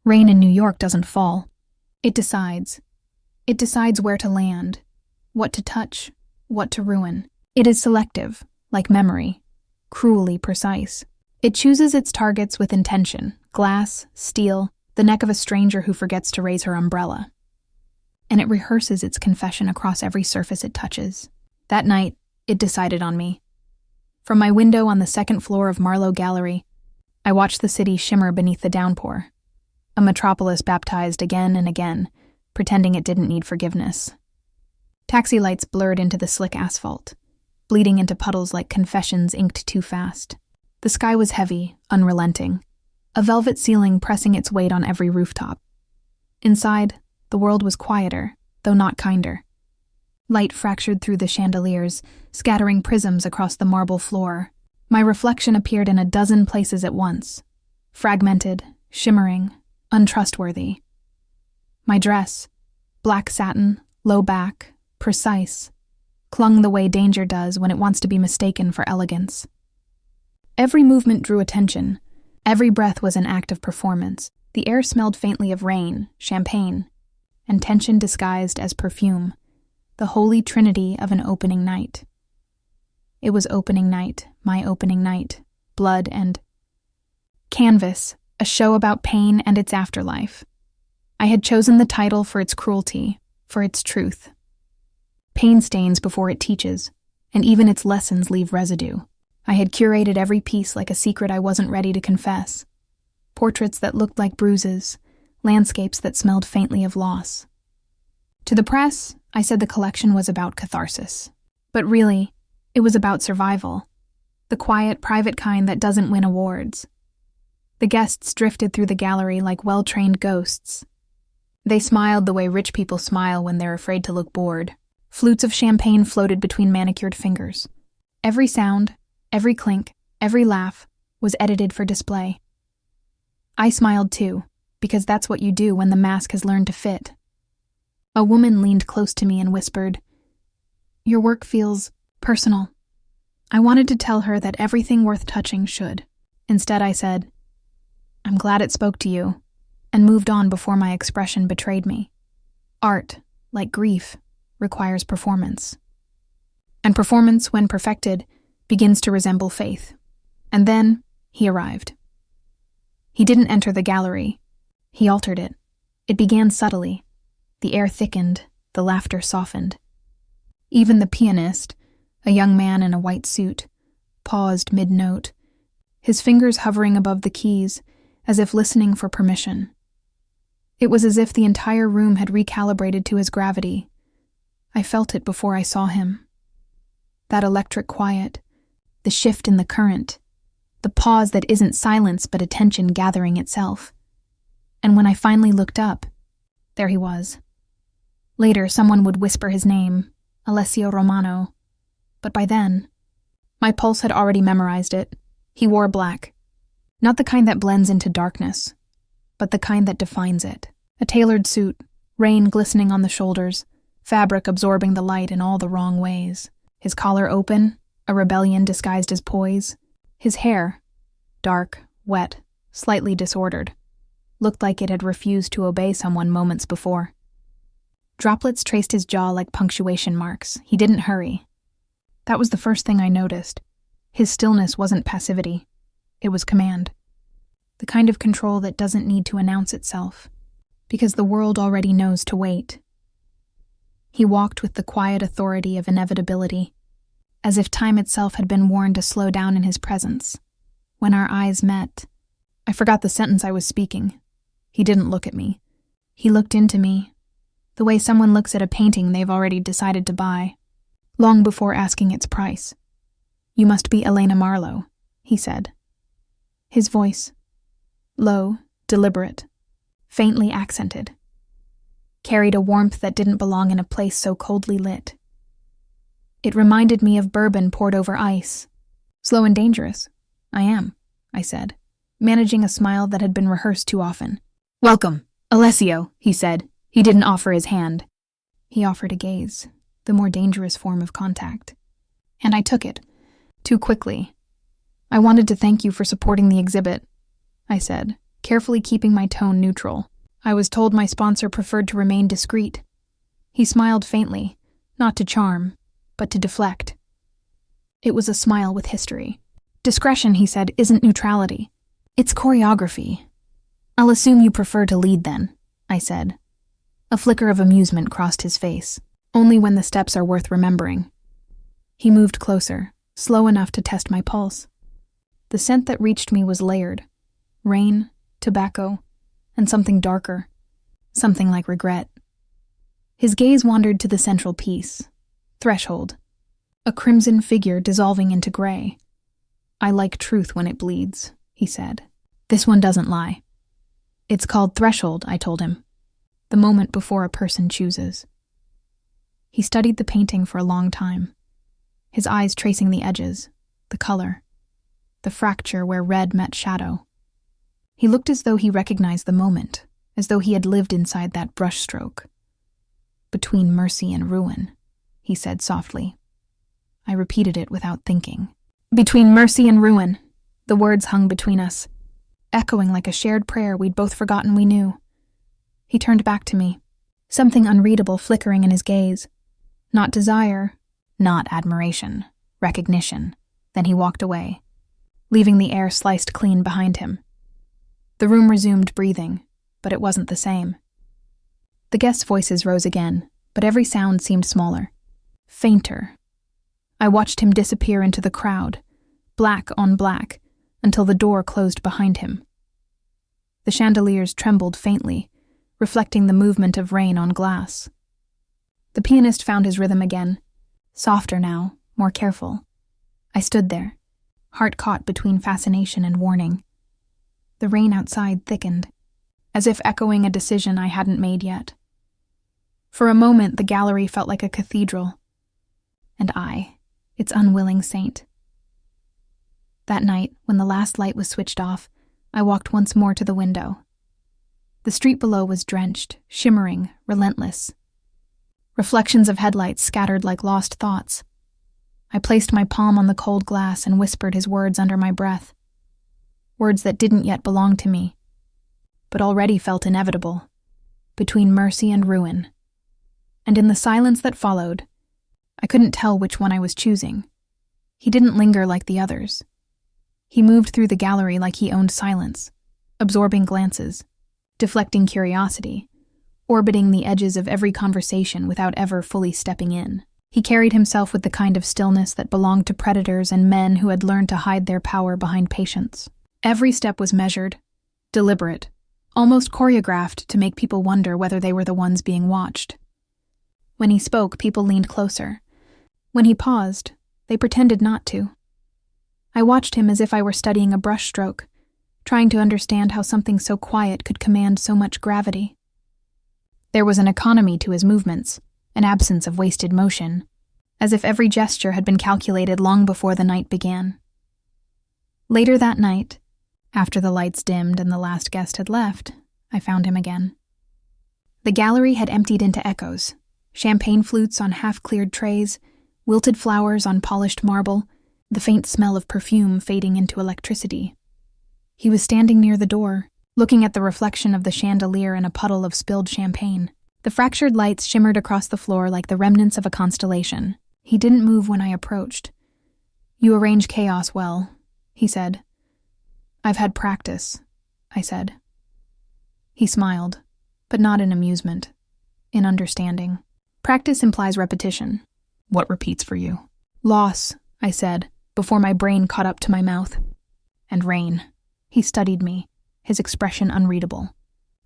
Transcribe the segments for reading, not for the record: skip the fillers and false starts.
Rain in New York doesn't fall. It decides. It decides where to land, what to touch, what to ruin. It is selective, like memory, cruelly precise. It chooses its targets with intention: glass, steel, the neck of a stranger who forgets to raise her umbrella. And it rehearses its confession across every surface it touches. That night, it decided on me. From my window on the second floor of Marlowe Gallery, I watched the city shimmer beneath the downpour, a metropolis baptized again and again, pretending it didn't need forgiveness. Taxi lights blurred into the slick asphalt, bleeding into puddles like confessions inked too fast. The sky was heavy, unrelenting, a velvet ceiling pressing its weight on every rooftop. Inside, the world was quieter, though not kinder. Light fractured through the chandeliers, scattering prisms across the marble floor. My reflection appeared in a dozen places at once, fragmented, shimmering, untrustworthy. My dress, black satin, low back, precise, clung the way danger does when it wants to be mistaken for elegance. Every movement drew attention. Every breath was an act of performance. The air smelled faintly of rain, champagne, and tension disguised as perfume, the holy trinity of an opening night. It was opening night, my opening night, blood and canvas, a show about pain and its afterlife. I had chosen the title for its cruelty, for its truth. Pain stains before it teaches, and even its lessons leave residue. I had curated every piece like a secret I wasn't ready to confess. Portraits that looked like bruises, landscapes that smelled faintly of loss. To the press, I said the collection was about catharsis. But really, it was about survival. The quiet, private kind that doesn't win awards. The guests drifted through the gallery like well-trained ghosts. They smiled the way rich people smile when they're afraid to look bored. Flutes of champagne floated between manicured fingers. Every sound, every clink, every laugh was edited for display. I smiled too, because that's what you do when the mask has learned to fit. A woman leaned close to me and whispered, "Your work feels personal." I wanted to tell her that everything worth touching should. Instead, I said, "I'm glad it spoke to you," and moved on before my expression betrayed me. Art, like grief, requires performance. And performance, when perfected, begins to resemble faith. And then he arrived. He didn't enter the gallery. He altered it. It began subtly. The air thickened, the laughter softened. Even the pianist, a young man in a white suit, paused mid-note, his fingers hovering above the keys, as if listening for permission. It was as if the entire room had recalibrated to his gravity. I felt it before I saw him. That electric quiet, the shift in the current, the pause that isn't silence but attention gathering itself. And when I finally looked up, there he was. Later, someone would whisper his name, Alessio Romano. But by then, my pulse had already memorized it. He wore black. Not the kind that blends into darkness, but the kind that defines it. A tailored suit, rain glistening on the shoulders, fabric absorbing the light in all the wrong ways. His collar open, a rebellion disguised as poise. His hair, dark, wet, slightly disordered, looked like it had refused to obey someone moments before. Droplets traced his jaw like punctuation marks. He didn't hurry. That was the first thing I noticed. His stillness wasn't passivity. It was command. The kind of control that doesn't need to announce itself, because the world already knows to wait. He walked with the quiet authority of inevitability, as if time itself had been warned to slow down in his presence. When our eyes met, I forgot the sentence I was speaking. He didn't look at me. He looked into me, the way someone looks at a painting they've already decided to buy, long before asking its price. "You must be Elena Marlowe," he said. His voice, low, deliberate, faintly accented, carried a warmth that didn't belong in a place so coldly lit. It reminded me of bourbon poured over ice. "Slow and dangerous. I am," I said, managing a smile that had been rehearsed too often. "Welcome, Alessio," he said. He didn't offer his hand. He offered a gaze, the more dangerous form of contact. And I took it, too quickly. "I wanted to thank you for supporting the exhibit," I said, carefully keeping my tone neutral. I was told my sponsor preferred to remain discreet. He smiled faintly, not to charm, but to deflect. It was a smile with history. Discretion, he said, isn't neutrality. It's choreography. I'll assume you prefer to lead then, I said. A flicker of amusement crossed his face. Only when the steps are worth remembering. He moved closer, slow enough to test my pulse. The scent that reached me was layered. Rain, tobacco, and something darker. Something like regret. His gaze wandered to the central piece. Threshold. A crimson figure dissolving into gray. I like truth when it bleeds, he said. This one doesn't lie. It's called threshold, I told him. The moment before a person chooses. He studied the painting for a long time, his eyes tracing the edges, the color, the fracture where red met shadow. He looked as though he recognized the moment, as though he had lived inside that brushstroke. Between mercy and ruin, he said softly. I repeated it without thinking. Between mercy and ruin, the words hung between us, echoing like a shared prayer we'd both forgotten we knew. He turned back to me, something unreadable flickering in his gaze. Not desire, not admiration, recognition. Then he walked away, leaving the air sliced clean behind him. The room resumed breathing, but it wasn't the same. The guests' voices rose again, but every sound seemed smaller, fainter. I watched him disappear into the crowd, black on black, until the door closed behind him. The chandeliers trembled faintly, reflecting the movement of rain on glass. The pianist found his rhythm again, softer now, more careful. I stood there, heart caught between fascination and warning. The rain outside thickened, as if echoing a decision I hadn't made yet. For a moment, the gallery felt like a cathedral, and I, its unwilling saint. That night, when the last light was switched off, I walked once more to the window. The street below was drenched, shimmering, relentless. Reflections of headlights scattered like lost thoughts. I placed my palm on the cold glass and whispered his words under my breath. Words that didn't yet belong to me, but already felt inevitable. Between mercy and ruin. And in the silence that followed, I couldn't tell which one I was choosing. He didn't linger like the others. He moved through the gallery like he owned silence, absorbing glances, deflecting curiosity, orbiting the edges of every conversation without ever fully stepping in. He carried himself with the kind of stillness that belonged to predators and men who had learned to hide their power behind patience. Every step was measured, deliberate, almost choreographed to make people wonder whether they were the ones being watched. When he spoke, people leaned closer. When he paused, they pretended not to. I watched him as if I were studying a brushstroke, trying to understand how something so quiet could command so much gravity. There was an economy to his movements, an absence of wasted motion, as if every gesture had been calculated long before the night began. Later that night, after the lights dimmed and the last guest had left, I found him again. The gallery had emptied into echoes, champagne flutes on half-cleared trays, wilted flowers on polished marble, the faint smell of perfume fading into electricity. He was standing near the door, looking at the reflection of the chandelier in a puddle of spilled champagne. The fractured lights shimmered across the floor like the remnants of a constellation. He didn't move when I approached. "You arrange chaos well," he said. "I've had practice," I said. He smiled, but not in amusement, in understanding. "Practice implies repetition." "What repeats for you?" "Loss," I said, before my brain caught up to my mouth. "And rain." He studied me, his expression unreadable.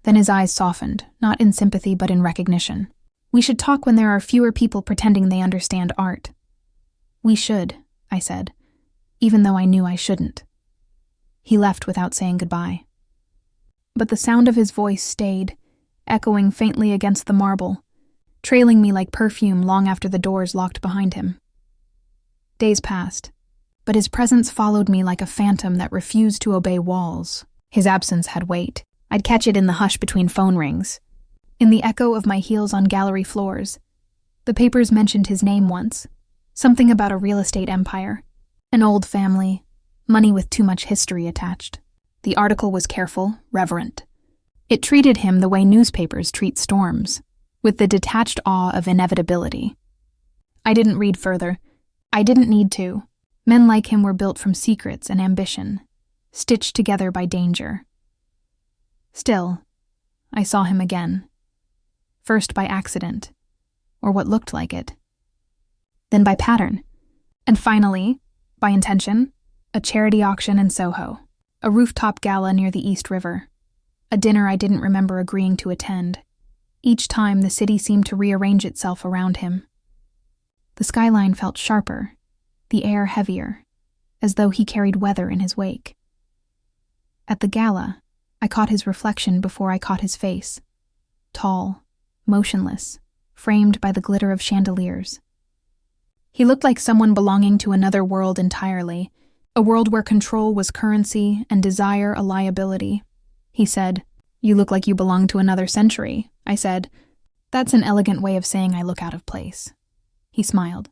Then his eyes softened, not in sympathy but in recognition. "We should talk when there are fewer people pretending they understand art." "We should," I said, even though I knew I shouldn't. He left without saying goodbye. But the sound of his voice stayed, echoing faintly against the marble, trailing me like perfume long after the doors locked behind him. Days passed, but his presence followed me like a phantom that refused to obey walls. His absence had weight. I'd catch it in the hush between phone rings, in the echo of my heels on gallery floors. The papers mentioned his name once, something about a real estate empire, an old family, money with too much history attached. The article was careful, reverent. It treated him the way newspapers treat storms, with the detached awe of inevitability. I didn't read further. I didn't need to. Men like him were built from secrets and ambition, stitched together by danger. Still, I saw him again. First by accident, or what looked like it. Then by pattern. And finally, by intention, a charity auction in Soho, a rooftop gala near the East River, a dinner I didn't remember agreeing to attend. Each time the city seemed to rearrange itself around him. The skyline felt sharper, the air heavier, as though he carried weather in his wake. At the gala, I caught his reflection before I caught his face. Tall, motionless, framed by the glitter of chandeliers. He looked like someone belonging to another world entirely, a world where control was currency and desire a liability. He said, "You look like you belong to another century." I said, "That's an elegant way of saying I look out of place." He smiled.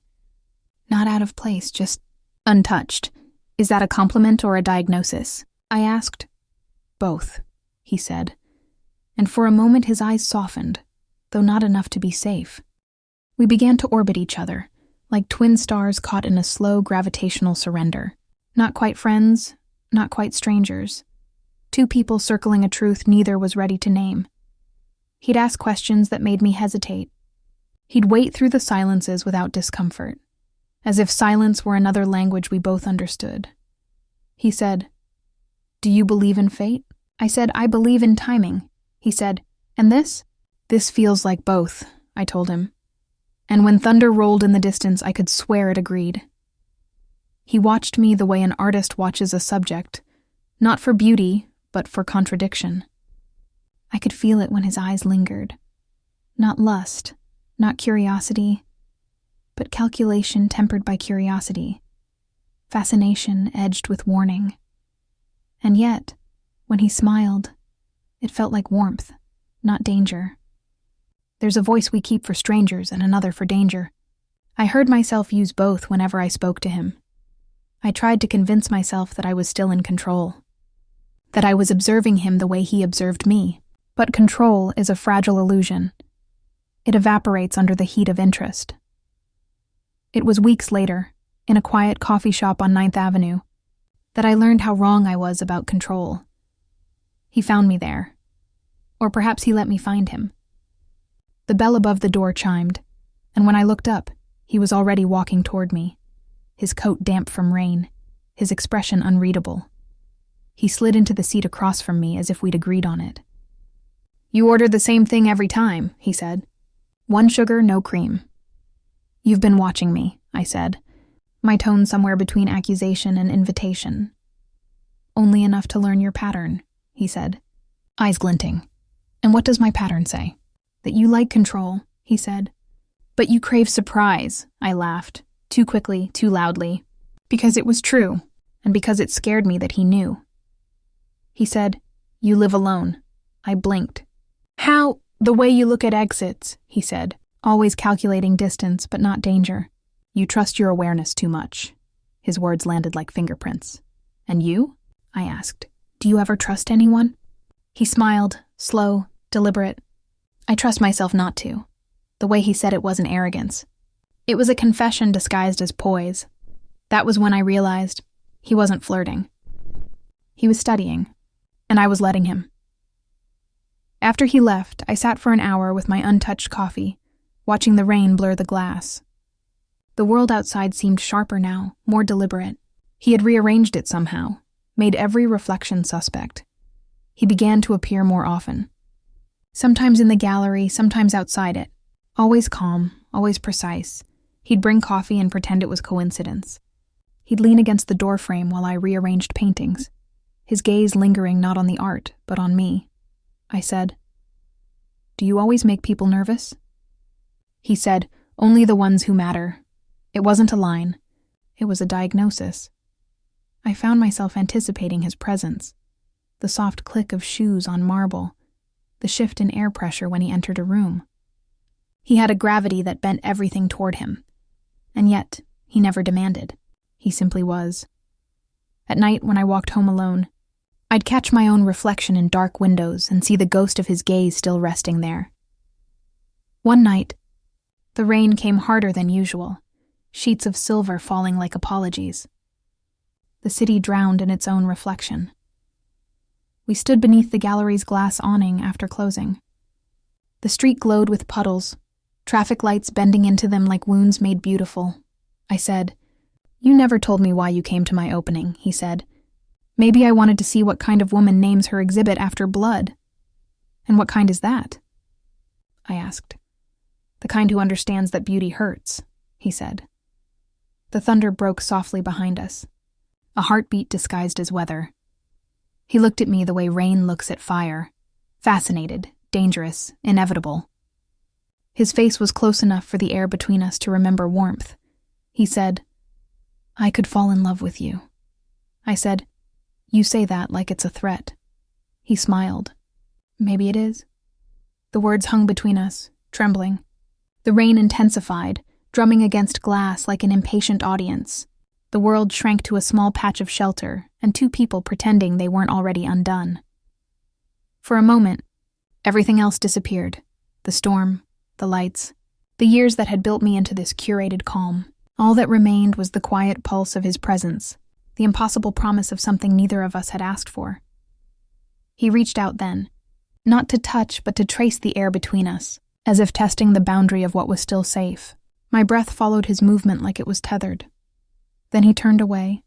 "Not out of place, just untouched. Is that a compliment or a diagnosis?" I asked. "Both," he said, and for a moment his eyes softened, though not enough to be safe. We began to orbit each other, like twin stars caught in a slow gravitational surrender. Not quite friends, not quite strangers. Two people circling a truth neither was ready to name. He'd ask questions that made me hesitate. He'd wait through the silences without discomfort, as if silence were another language we both understood. He said, "Do you believe in fate?" I said, "I believe in timing." He said, "And this?" "This feels like both," I told him. And when thunder rolled in the distance, I could swear it agreed. He watched me the way an artist watches a subject, not for beauty, but for contradiction. I could feel it when his eyes lingered. Not lust, not curiosity, but calculation tempered by curiosity, fascination edged with warning. And yet, when he smiled, it felt like warmth, not danger. There's a voice we keep for strangers and another for danger. I heard myself use both whenever I spoke to him. I tried to convince myself that I was still in control, that I was observing him the way he observed me. But control is a fragile illusion. It evaporates under the heat of interest. It was weeks later, in a quiet coffee shop on 9th Avenue, that I learned how wrong I was about control. He found me there. Or perhaps he let me find him. The bell above the door chimed, and when I looked up, he was already walking toward me, his coat damp from rain, his expression unreadable. He slid into the seat across from me as if we'd agreed on it. "You ordered the same thing every time," he said. "One sugar, no cream." "You've been watching me," I said, my tone somewhere between accusation and invitation. "Only enough to learn your pattern," he said, eyes glinting. "And what does my pattern say?" "That you like control," he said. "But you crave surprise," I laughed, too quickly, too loudly, because it was true, and because it scared me that he knew. He said, "You live alone." I blinked. "How? The way you look at exits," he said, always calculating distance but not danger. "You trust your awareness too much." His words landed like fingerprints. "And you?" I asked. "Do you ever trust anyone?" He smiled, slow, deliberate. I trust myself not to. The way he said it wasn't arrogance. It was a confession disguised as poise. That was when I realized he wasn't flirting. He was studying, and I was letting him. After he left, I sat for an hour with my untouched coffee, watching the rain blur the glass. The world outside seemed sharper now, more deliberate. He had rearranged it somehow, made every reflection suspect. He began to appear more often. Sometimes in the gallery, sometimes outside it. Always calm, always precise. He'd bring coffee and pretend it was coincidence. He'd lean against the doorframe while I rearranged paintings, his gaze lingering not on the art, but on me. I said, "Do you always make people nervous?" He said, "Only the ones who matter." It wasn't a line. It was a diagnosis. I found myself anticipating his presence, the soft click of shoes on marble, the shift in air pressure when he entered a room. He had a gravity that bent everything toward him, and yet he never demanded. He simply was. At night, when I walked home alone, I'd catch my own reflection in dark windows and see the ghost of his gaze still resting there. One night, the rain came harder than usual, sheets of silver falling like apologies. The city drowned in its own reflection. We stood beneath the gallery's glass awning after closing. The street glowed with puddles, traffic lights bending into them like wounds made beautiful. I said, "You never told me why you came to my opening," he said. "Maybe I wanted to see what kind of woman names her exhibit after blood." "And what kind is that?" I asked. "The kind who understands that beauty hurts," he said. The thunder broke softly behind us, a heartbeat disguised as weather. He looked at me the way rain looks at fire, fascinated, dangerous, inevitable. His face was close enough for the air between us to remember warmth. He said, "I could fall in love with you." I said, "You say that like it's a threat." He smiled. "Maybe it is." The words hung between us, trembling. The rain intensified, drumming against glass like an impatient audience. The world shrank to a small patch of shelter, and two people pretending they weren't already undone. For a moment, everything else disappeared. The storm, the lights, the years that had built me into this curated calm. All that remained was the quiet pulse of his presence, the impossible promise of something neither of us had asked for. He reached out then, not to touch but to trace the air between us, as if testing the boundary of what was still safe. My breath followed his movement like it was tethered. Then he turned away,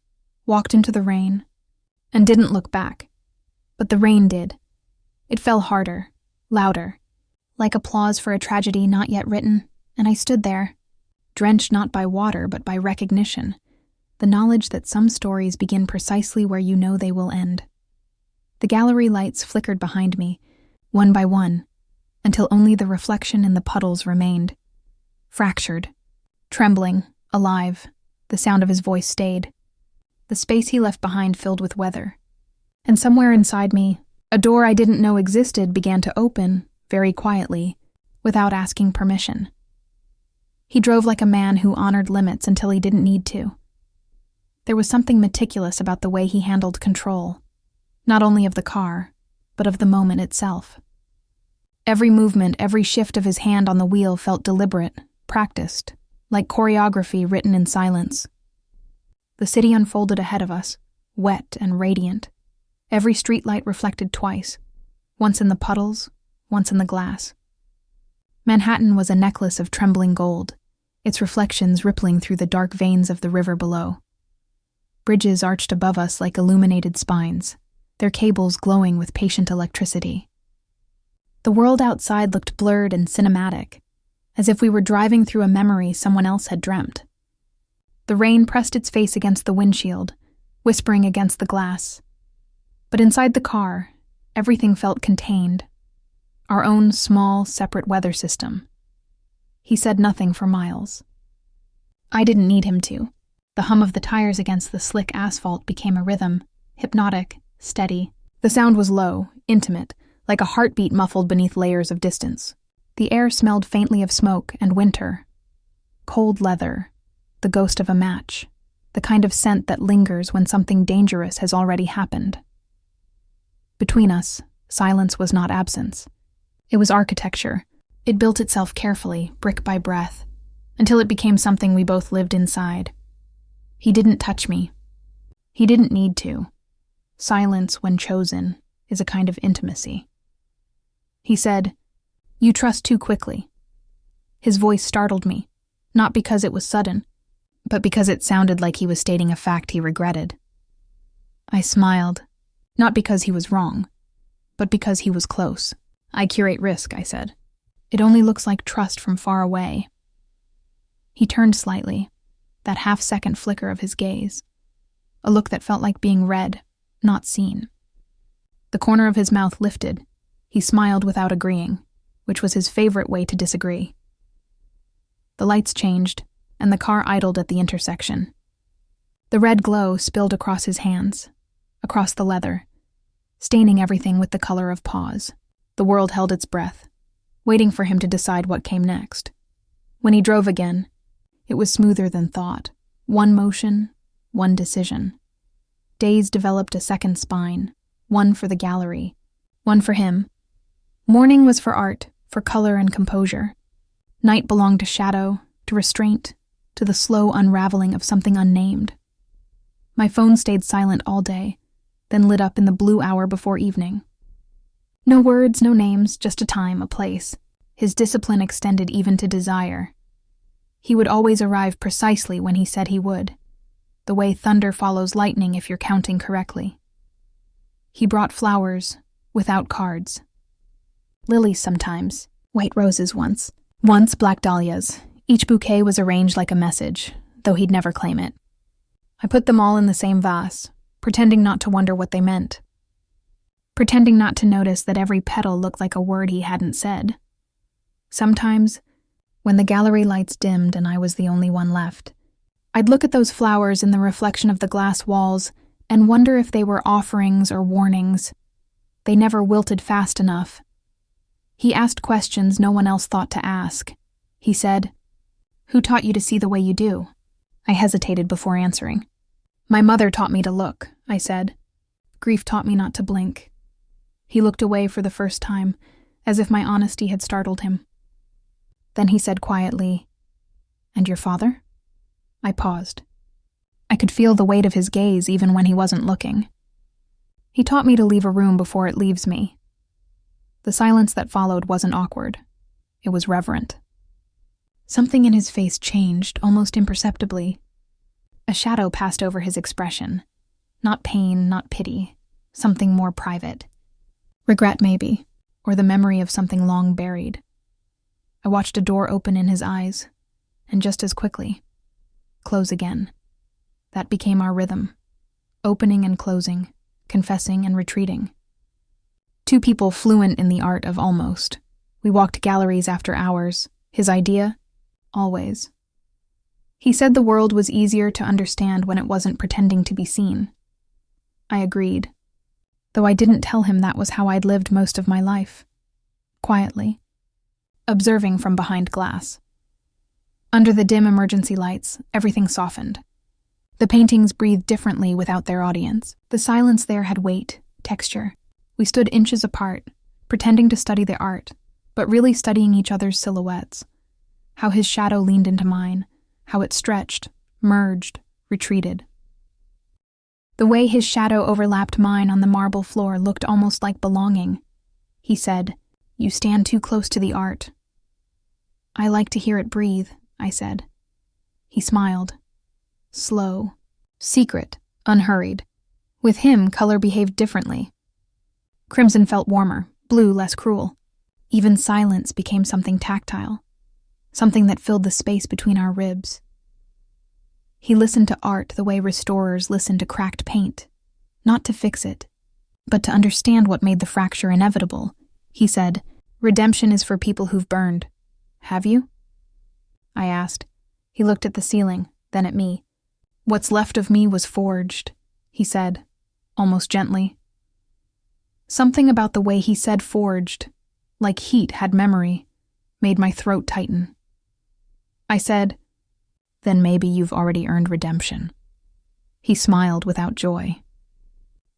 walked into the rain, and didn't look back. But the rain did. It fell harder, louder, like applause for a tragedy not yet written, and I stood there, drenched not by water but by recognition, the knowledge that some stories begin precisely where you know they will end. The gallery lights flickered behind me, one by one, until only the reflection in the puddles remained. Fractured, trembling, alive, the sound of his voice stayed. The space he left behind filled with weather. And somewhere inside me, a door I didn't know existed began to open, very quietly, without asking permission. He drove like a man who honored limits until he didn't need to. There was something meticulous about the way he handled control, not only of the car, but of the moment itself. Every movement, every shift of his hand on the wheel felt deliberate, practiced, like choreography written in silence. The city unfolded ahead of us, wet and radiant. Every streetlight reflected twice, once in the puddles, once in the glass. Manhattan was a necklace of trembling gold, its reflections rippling through the dark veins of the river below. Bridges arched above us like illuminated spines, their cables glowing with patient electricity. The world outside looked blurred and cinematic, as if we were driving through a memory someone else had dreamt. The rain pressed its face against the windshield, whispering against the glass. But inside the car, everything felt contained, our own small, separate weather system. He said nothing for miles. I didn't need him to. The hum of the tires against the slick asphalt became a rhythm, hypnotic, steady. The sound was low, intimate, like a heartbeat muffled beneath layers of distance. The air smelled faintly of smoke and winter. Cold leather, the ghost of a match, the kind of scent that lingers when something dangerous has already happened. Between us, silence was not absence. It was architecture. It built itself carefully, brick by breath, until it became something we both lived inside. He didn't touch me. He didn't need to. Silence, when chosen, is a kind of intimacy. He said, "You trust too quickly." His voice startled me, not because it was sudden, but because it sounded like he was stating a fact he regretted. I smiled, not because he was wrong, but because he was close. "I curate risk," I said. "It only looks like trust from far away." He turned slightly, that half-second flicker of his gaze, a look that felt like being read, not seen. The corner of his mouth lifted. He smiled without agreeing, which was his favorite way to disagree. The lights changed, and the car idled at the intersection. The red glow spilled across his hands, across the leather, staining everything with the color of pause. The world held its breath, waiting for him to decide what came next. When he drove again, it was smoother than thought. One motion, one decision. Days developed a second spine, One for the gallery, one for him. Morning was for art, for color and composure. Night belonged to shadow, to restraint, to the slow unraveling of something unnamed. My phone stayed silent all day, then lit up in the blue hour before evening. No words, no names, just a time, a place. His discipline extended even to desire. He would always arrive precisely when he said he would, the way thunder follows lightning if you're counting correctly. He brought flowers, without cards. Lilies sometimes, white roses once black dahlias. Each bouquet was arranged like a message, though he'd never claim it. I put them all in the same vase, pretending not to wonder what they meant. Pretending not to notice that every petal looked like a word he hadn't said. Sometimes, when the gallery lights dimmed and I was the only one left, I'd look at those flowers in the reflection of the glass walls and wonder if they were offerings or warnings. They never wilted fast enough. He asked questions no one else thought to ask. He said, "Who taught you to see the way you do?" I hesitated before answering. "My mother taught me to look," I said. Grief taught me not to blink. He looked away for the first time, as if my honesty had startled him. Then he said quietly, "And your father?" I paused. I could feel the weight of his gaze even when he wasn't looking. He taught me to leave a room before it leaves me. The silence that followed wasn't awkward. It was reverent. Something in his face changed, almost imperceptibly. A shadow passed over his expression. Not pain, not pity. Something more private. Regret, maybe, or the memory of something long buried. I watched a door open in his eyes, and just as quickly, close again. That became our rhythm. Opening and closing, confessing and retreating. Two people fluent in the art of almost. We walked galleries after hours. His idea? Always. He said the world was easier to understand when it wasn't pretending to be seen. I agreed, though I didn't tell him that was how I'd lived most of my life. Quietly. Observing from behind glass. Under the dim emergency lights, everything softened. The paintings breathed differently without their audience. The silence there had weight, texture. We stood inches apart, pretending to study the art, but really studying each other's silhouettes. How his shadow leaned into mine, how it stretched, merged, retreated. The way his shadow overlapped mine on the marble floor looked almost like belonging. He said, "You stand too close to the art." "I like to hear it breathe," I said. He smiled. Slow, secret, unhurried. With him, color behaved differently. Crimson felt warmer, blue less cruel. Even silence became something tactile, something that filled the space between our ribs. He listened to art the way restorers listen to cracked paint, not to fix it, but to understand what made the fracture inevitable. He said, "Redemption is for people who've burned. Have you?" I asked. He looked at the ceiling, then at me. "What's left of me was forged," he said, almost gently. Something about the way he said forged, like heat had memory, made my throat tighten. I said, "Then maybe you've already earned redemption." He smiled without joy.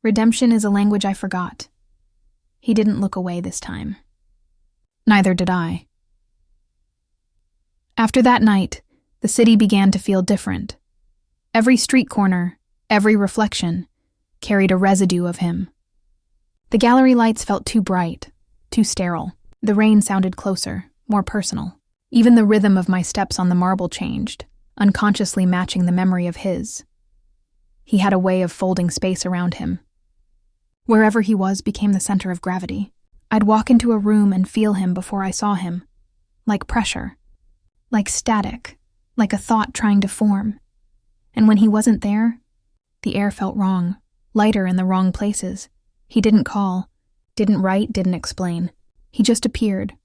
Redemption is a language I forgot. He didn't look away this time. Neither did I. After that night, the city began to feel different. Every street corner, every reflection, carried a residue of him. The gallery lights felt too bright, too sterile. The rain sounded closer, more personal. Even the rhythm of my steps on the marble changed, unconsciously matching the memory of his. He had a way of folding space around him. Wherever he was became the center of gravity. I'd walk into a room and feel him before I saw him. Like pressure. Like static. Like a thought trying to form. And when he wasn't there, the air felt wrong, lighter in the wrong places. He didn't call, didn't write, didn't explain. He just appeared,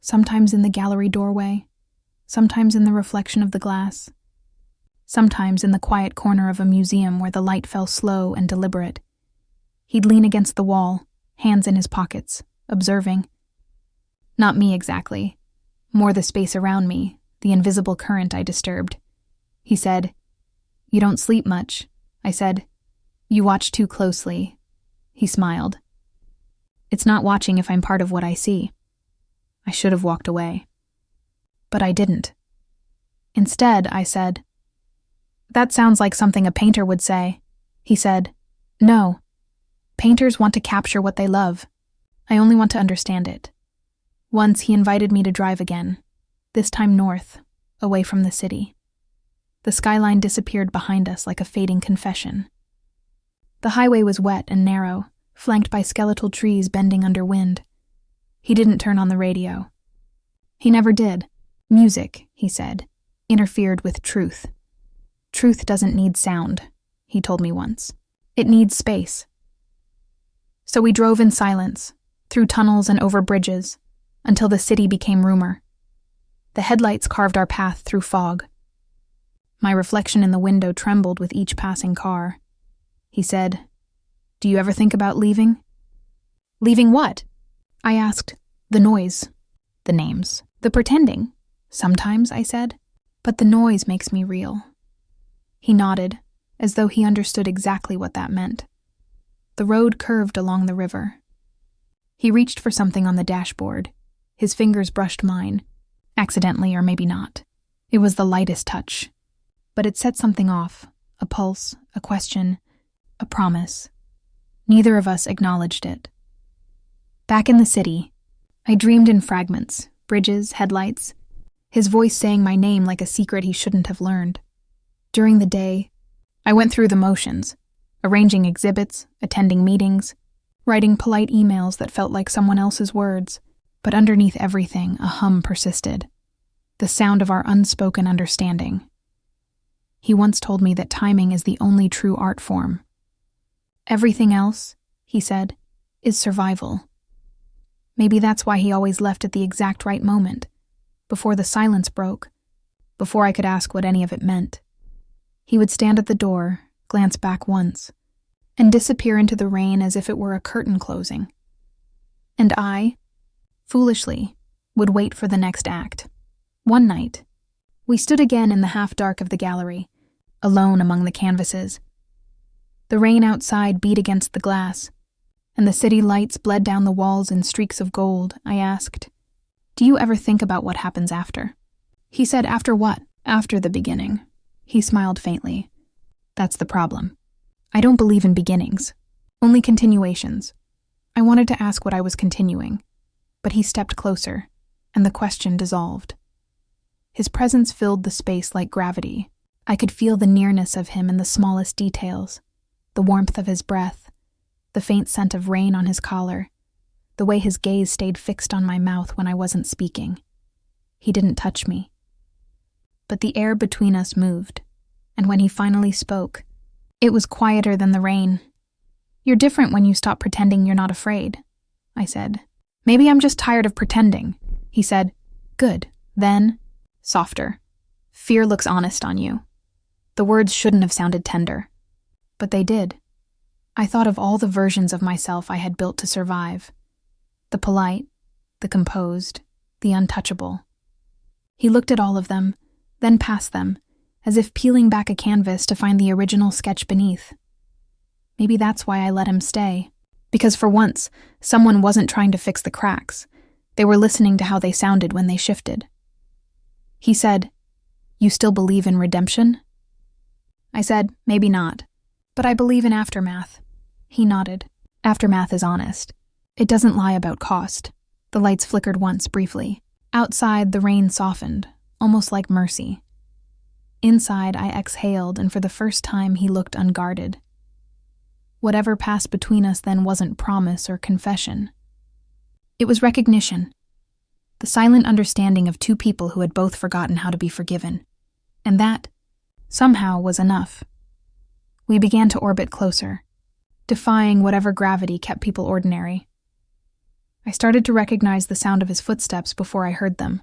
sometimes in the gallery doorway, sometimes in the reflection of the glass, sometimes in the quiet corner of a museum where the light fell slow and deliberate. He'd lean against the wall, hands in his pockets, observing. Not me exactly, more the space around me, the invisible current I disturbed. He said, "You don't sleep much." I said, "You watch too closely." He smiled. It's not watching if I'm part of what I see. I should have walked away. But I didn't. Instead, I said, "That sounds like something a painter would say." He said, "No. Painters want to capture what they love. I only want to understand it." Once he invited me to drive again, this time north, away from the city. The skyline disappeared behind us like a fading confession. The highway was wet and narrow, flanked by skeletal trees bending under wind. He didn't turn on the radio. He never did. Music, he said, interfered with truth. Truth doesn't need sound, he told me once. It needs space. So we drove in silence, through tunnels and over bridges, until the city became rumor. The headlights carved our path through fog. My reflection in the window trembled with each passing car. He said, "Do you ever think about leaving?" "Leaving what?" I asked. "The noise, the names, the pretending." "Sometimes," I said, "but the noise makes me real." He nodded, as though he understood exactly what that meant. The road curved along the river. He reached for something on the dashboard. His fingers brushed mine, accidentally or maybe not. It was the lightest touch. But it set something off, a pulse, a question, a promise. Neither of us acknowledged it. Back in the city, I dreamed in fragments, bridges, headlights, his voice saying my name like a secret he shouldn't have learned. During the day, I went through the motions, arranging exhibits, attending meetings, writing polite emails that felt like someone else's words, but underneath everything, a hum persisted, the sound of our unspoken understanding. He once told me that timing is the only true art form. Everything else, he said, is survival. Maybe that's why he always left at the exact right moment, before the silence broke, before I could ask what any of it meant. He would stand at the door, glance back once, and disappear into the rain as if it were a curtain closing. And I, foolishly, would wait for the next act. One night, we stood again in the half-dark of the gallery, alone among the canvases. The rain outside beat against the glass, and the city lights bled down the walls in streaks of gold. I asked, "Do you ever think about what happens after?" He said, "After what?" "After the beginning." He smiled faintly. "That's the problem. I don't believe in beginnings, only continuations." I wanted to ask what I was continuing, but he stepped closer, and the question dissolved. His presence filled the space like gravity. I could feel the nearness of him in the smallest details, the warmth of his breath, the faint scent of rain on his collar, the way his gaze stayed fixed on my mouth when I wasn't speaking. He didn't touch me. But the air between us moved, and when he finally spoke, it was quieter than the rain. "You're different when you stop pretending you're not afraid," I said. "Maybe I'm just tired of pretending," he said. "Good. Then, softer. Fear looks honest on you." The words shouldn't have sounded tender, but they did. I thought of all the versions of myself I had built to survive. The polite, the composed, the untouchable. He looked at all of them, then past them, as if peeling back a canvas to find the original sketch beneath. Maybe that's why I let him stay. Because for once, someone wasn't trying to fix the cracks. They were listening to how they sounded when they shifted. He said, "You still believe in redemption?" I said, "Maybe not, but I believe in aftermath." He nodded. Aftermath is honest. It doesn't lie about cost. The lights flickered once, briefly. Outside, the rain softened, almost like mercy. Inside, I exhaled, and for the first time, he looked unguarded. Whatever passed between us then wasn't promise or confession. It was recognition. The silent understanding of two people who had both forgotten how to be forgiven. And that, somehow, was enough. We began to orbit closer, defying whatever gravity kept people ordinary. I started to recognize the sound of his footsteps before I heard them,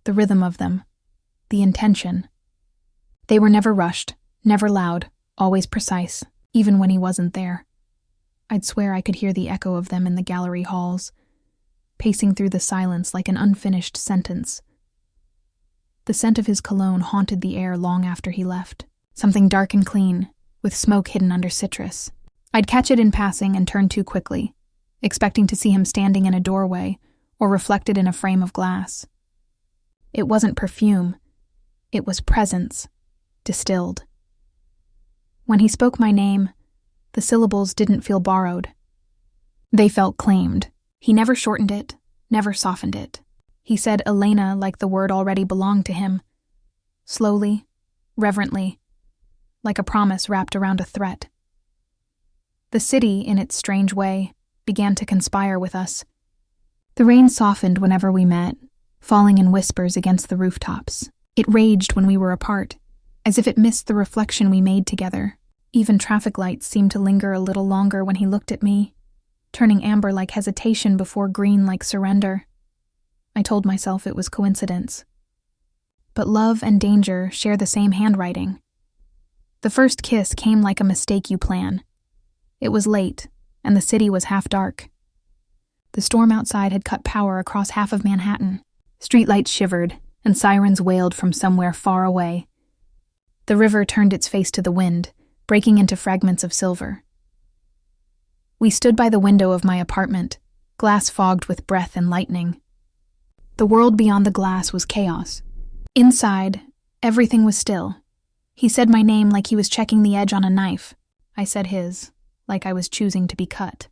the rhythm of them, the intention. They were never rushed, never loud, always precise, even when he wasn't there. I'd swear I could hear the echo of them in the gallery halls, pacing through the silence like an unfinished sentence. The scent of his cologne haunted the air long after he left, something dark and clean, with smoke hidden under citrus. I'd catch it in passing and turn too quickly, expecting to see him standing in a doorway or reflected in a frame of glass. It wasn't perfume. It was presence, distilled. When he spoke my name, the syllables didn't feel borrowed. They felt claimed. He never shortened it, never softened it. He said Elena like the word already belonged to him. Slowly, reverently, like a promise wrapped around a threat. The city, in its strange way, began to conspire with us. The rain softened whenever we met, falling in whispers against the rooftops. It raged when we were apart, as if it missed the reflection we made together. Even traffic lights seemed to linger a little longer when he looked at me, turning amber like hesitation before green like surrender. I told myself it was coincidence. But love and danger share the same handwriting. The first kiss came like a mistake you plan. It was late, and the city was half dark. The storm outside had cut power across half of Manhattan. Streetlights shivered, and sirens wailed from somewhere far away. The river turned its face to the wind, breaking into fragments of silver. We stood by the window of my apartment, glass fogged with breath and lightning. The world beyond the glass was chaos. Inside, everything was still. He said my name like he was checking the edge on a knife. I said his, like I was choosing to be cut.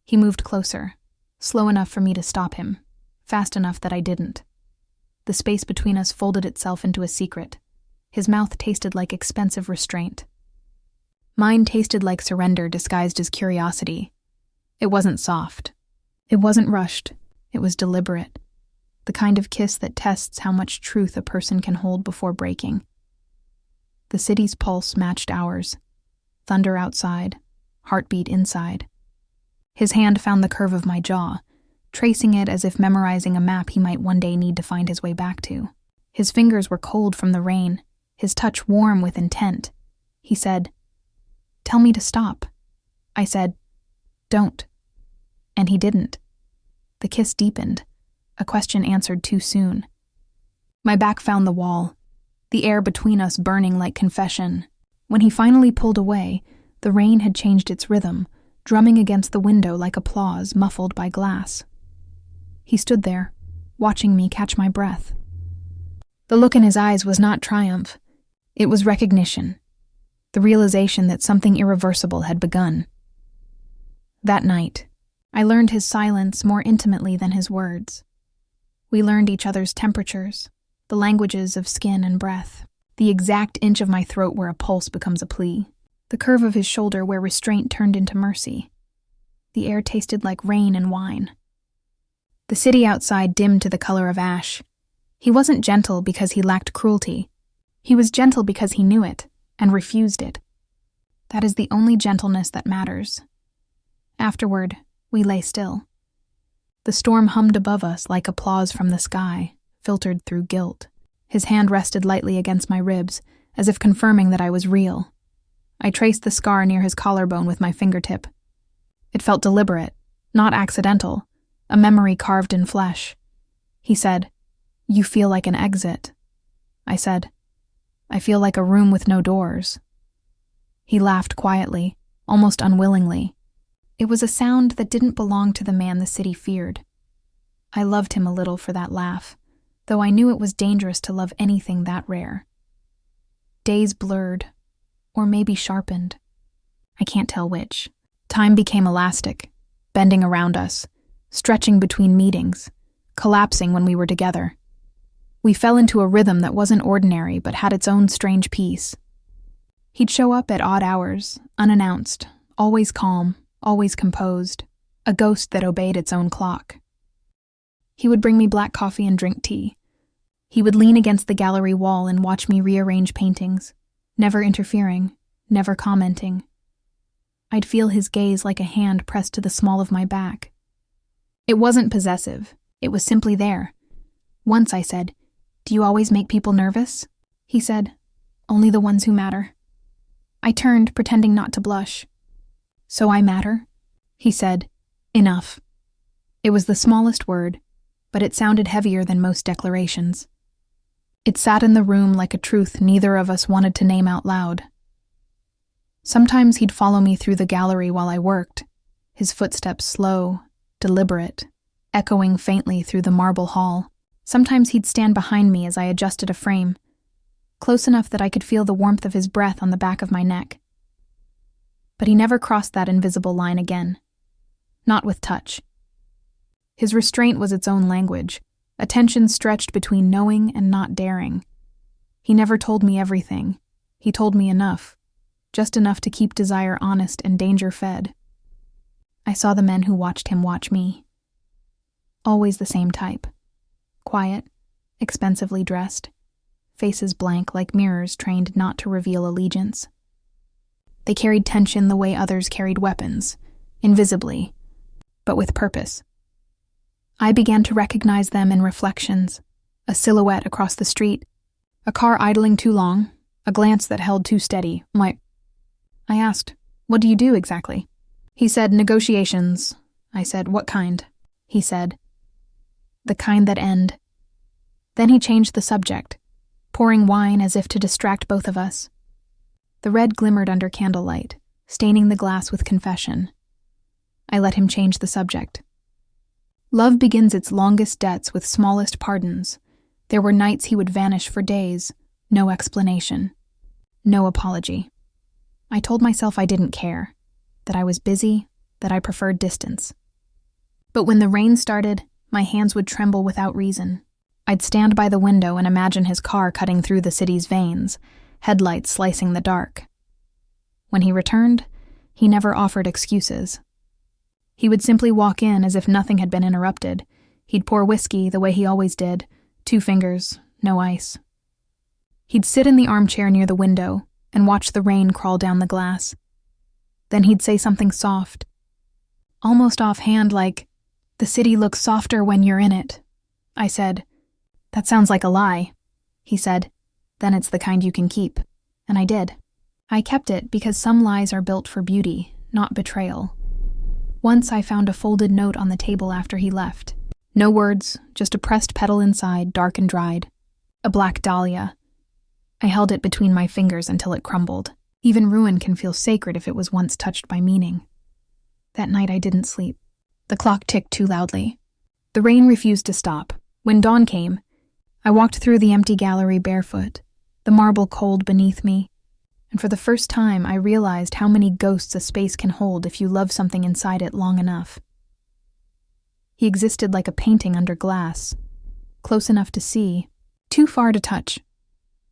He moved closer, slow enough for me to stop him, fast enough that I didn't. The space between us folded itself into a secret. His mouth tasted like expensive restraint. Mine tasted like surrender disguised as curiosity. It wasn't soft. It wasn't rushed. It was deliberate. The kind of kiss that tests how much truth a person can hold before breaking. The city's pulse matched ours. Thunder outside, heartbeat inside. His hand found the curve of my jaw, tracing it as if memorizing a map he might one day need to find his way back to. His fingers were cold from the rain, his touch warm with intent. He said, "Tell me to stop." I said, "Don't." And he didn't. The kiss deepened, a question answered too soon. My back found the wall, the air between us burning like confession. When he finally pulled away, the rain had changed its rhythm, drumming against the window like applause muffled by glass. He stood there, watching me catch my breath. The look in his eyes was not triumph. It was recognition, the realization that something irreversible had begun. That night, I learned his silence more intimately than his words. We learned each other's temperatures, the languages of skin and breath, the exact inch of my throat where a pulse becomes a plea, the curve of his shoulder where restraint turned into mercy. The air tasted like rain and wine. The city outside dimmed to the color of ash. He wasn't gentle because he lacked cruelty. He was gentle because he knew it and refused it. That is the only gentleness that matters. Afterward, we lay still. The storm hummed above us like applause from the sky, filtered through guilt. His hand rested lightly against my ribs, as if confirming that I was real. I traced the scar near his collarbone with my fingertip. It felt deliberate, not accidental, a memory carved in flesh. He said, "You feel like an exit." I said, "I feel like a room with no doors." He laughed quietly, almost unwillingly. It was a sound that didn't belong to the man the city feared. I loved him a little for that laugh, though I knew it was dangerous to love anything that rare. Days blurred, or maybe sharpened. I can't tell which. Time became elastic, bending around us, stretching between meetings, collapsing when we were together. We fell into a rhythm that wasn't ordinary but had its own strange peace. He'd show up at odd hours, unannounced, always calm, always composed, a ghost that obeyed its own clock. He would bring me black coffee and drink tea. He would lean against the gallery wall and watch me rearrange paintings, never interfering, never commenting. I'd feel his gaze like a hand pressed to the small of my back. It wasn't possessive. It was simply there. Once I said, "Do you always make people nervous?" He said, "Only the ones who matter." I turned, pretending not to blush. "So I matter?" He said, "Enough." It was the smallest word, but it sounded heavier than most declarations. It sat in the room like a truth neither of us wanted to name out loud. Sometimes he'd follow me through the gallery while I worked, his footsteps slow, deliberate, echoing faintly through the marble hall. Sometimes he'd stand behind me as I adjusted a frame, close enough that I could feel the warmth of his breath on the back of my neck. But he never crossed that invisible line again. Not with touch. His restraint was its own language, a tension stretched between knowing and not daring. He never told me everything. He told me enough, just enough to keep desire honest and danger fed. I saw the men who watched him watch me. Always the same type. Quiet, expensively dressed, faces blank like mirrors trained not to reveal allegiance. They carried tension the way others carried weapons, invisibly, but with purpose. I began to recognize them in reflections, a silhouette across the street, a car idling too long, a glance that held too steady. I asked, "What do you do exactly?" He said, "Negotiations." I said, "What kind?" He said, "The kind that end." Then he changed the subject, pouring wine as if to distract both of us. The red glimmered under candlelight, staining the glass with confession. I let him change the subject. Love begins its longest debts with smallest pardons. There were nights he would vanish for days, no explanation, no apology. I told myself I didn't care, that I was busy, that I preferred distance. But when the rain started, my hands would tremble without reason. I'd stand by the window and imagine his car cutting through the city's veins, headlights slicing the dark. When he returned, he never offered excuses. He would simply walk in as if nothing had been interrupted. He'd pour whiskey the way he always did, 2 fingers, no ice. He'd sit in the armchair near the window and watch the rain crawl down the glass. Then he'd say something soft, almost offhand, like, "The city looks softer when you're in it." I said, "That sounds like a lie." He said, "Then it's the kind you can keep." And I did. I kept it because some lies are built for beauty, not betrayal. Once I found a folded note on the table after he left. No words, just a pressed petal inside, dark and dried. A black dahlia. I held it between my fingers until it crumbled. Even ruin can feel sacred if it was once touched by meaning. That night I didn't sleep. The clock ticked too loudly. The rain refused to stop. When dawn came, I walked through the empty gallery barefoot, the marble cold beneath me, and for the first time I realized how many ghosts a space can hold if you love something inside it long enough. He existed like a painting under glass, close enough to see, too far to touch.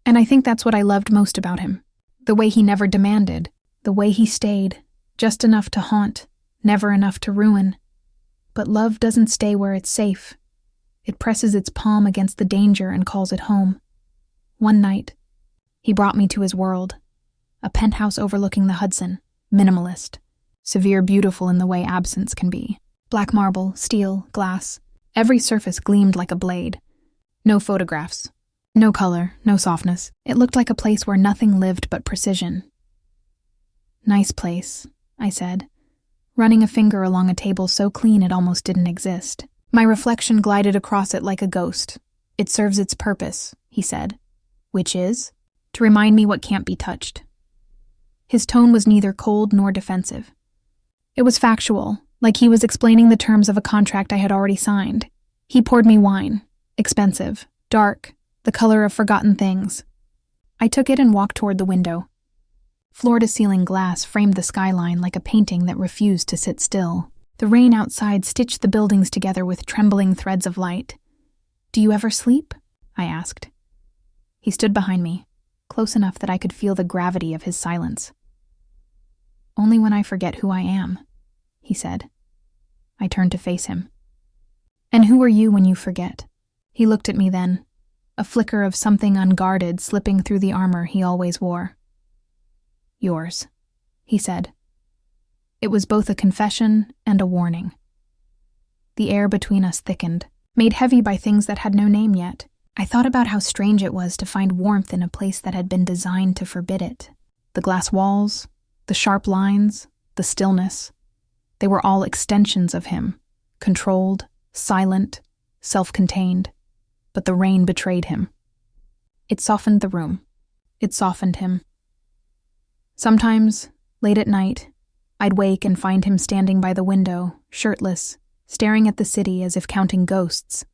And I think that's what I loved most about him. The way he never demanded, the way he stayed, just enough to haunt, never enough to ruin. But love doesn't stay where it's safe. It presses its palm against the danger and calls it home. One night, he brought me to his world, a penthouse overlooking the Hudson, minimalist, severe beautiful in the way absence can be. Black marble, steel, glass, every surface gleamed like a blade. No photographs, no color, no softness. It looked like a place where nothing lived but precision. "Nice place," I said, running a finger along a table so clean it almost didn't exist. My reflection glided across it like a ghost. "It serves its purpose," he said. "Which is?" "To remind me what can't be touched." His tone was neither cold nor defensive. It was factual, like he was explaining the terms of a contract I had already signed. He poured me wine, expensive, dark, the color of forgotten things. I took it and walked toward the window. Floor-to-ceiling glass framed the skyline like a painting that refused to sit still. The rain outside stitched the buildings together with trembling threads of light. "Do you ever sleep?" I asked. He stood behind me, close enough that I could feel the gravity of his silence. "Only when I forget who I am," he said. I turned to face him. "And who are you when you forget?" He looked at me then, a flicker of something unguarded slipping through the armor he always wore. "Yours," he said. It was both a confession and a warning. The air between us thickened, made heavy by things that had no name yet. I thought about how strange it was to find warmth in a place that had been designed to forbid it. The glass walls, the sharp lines, the stillness. They were all extensions of him, controlled, silent, self-contained. But the rain betrayed him. It softened the room. It softened him. Sometimes, Late at night, I'd wake and find him standing by the window, shirtless, staring at the city as if counting ghosts.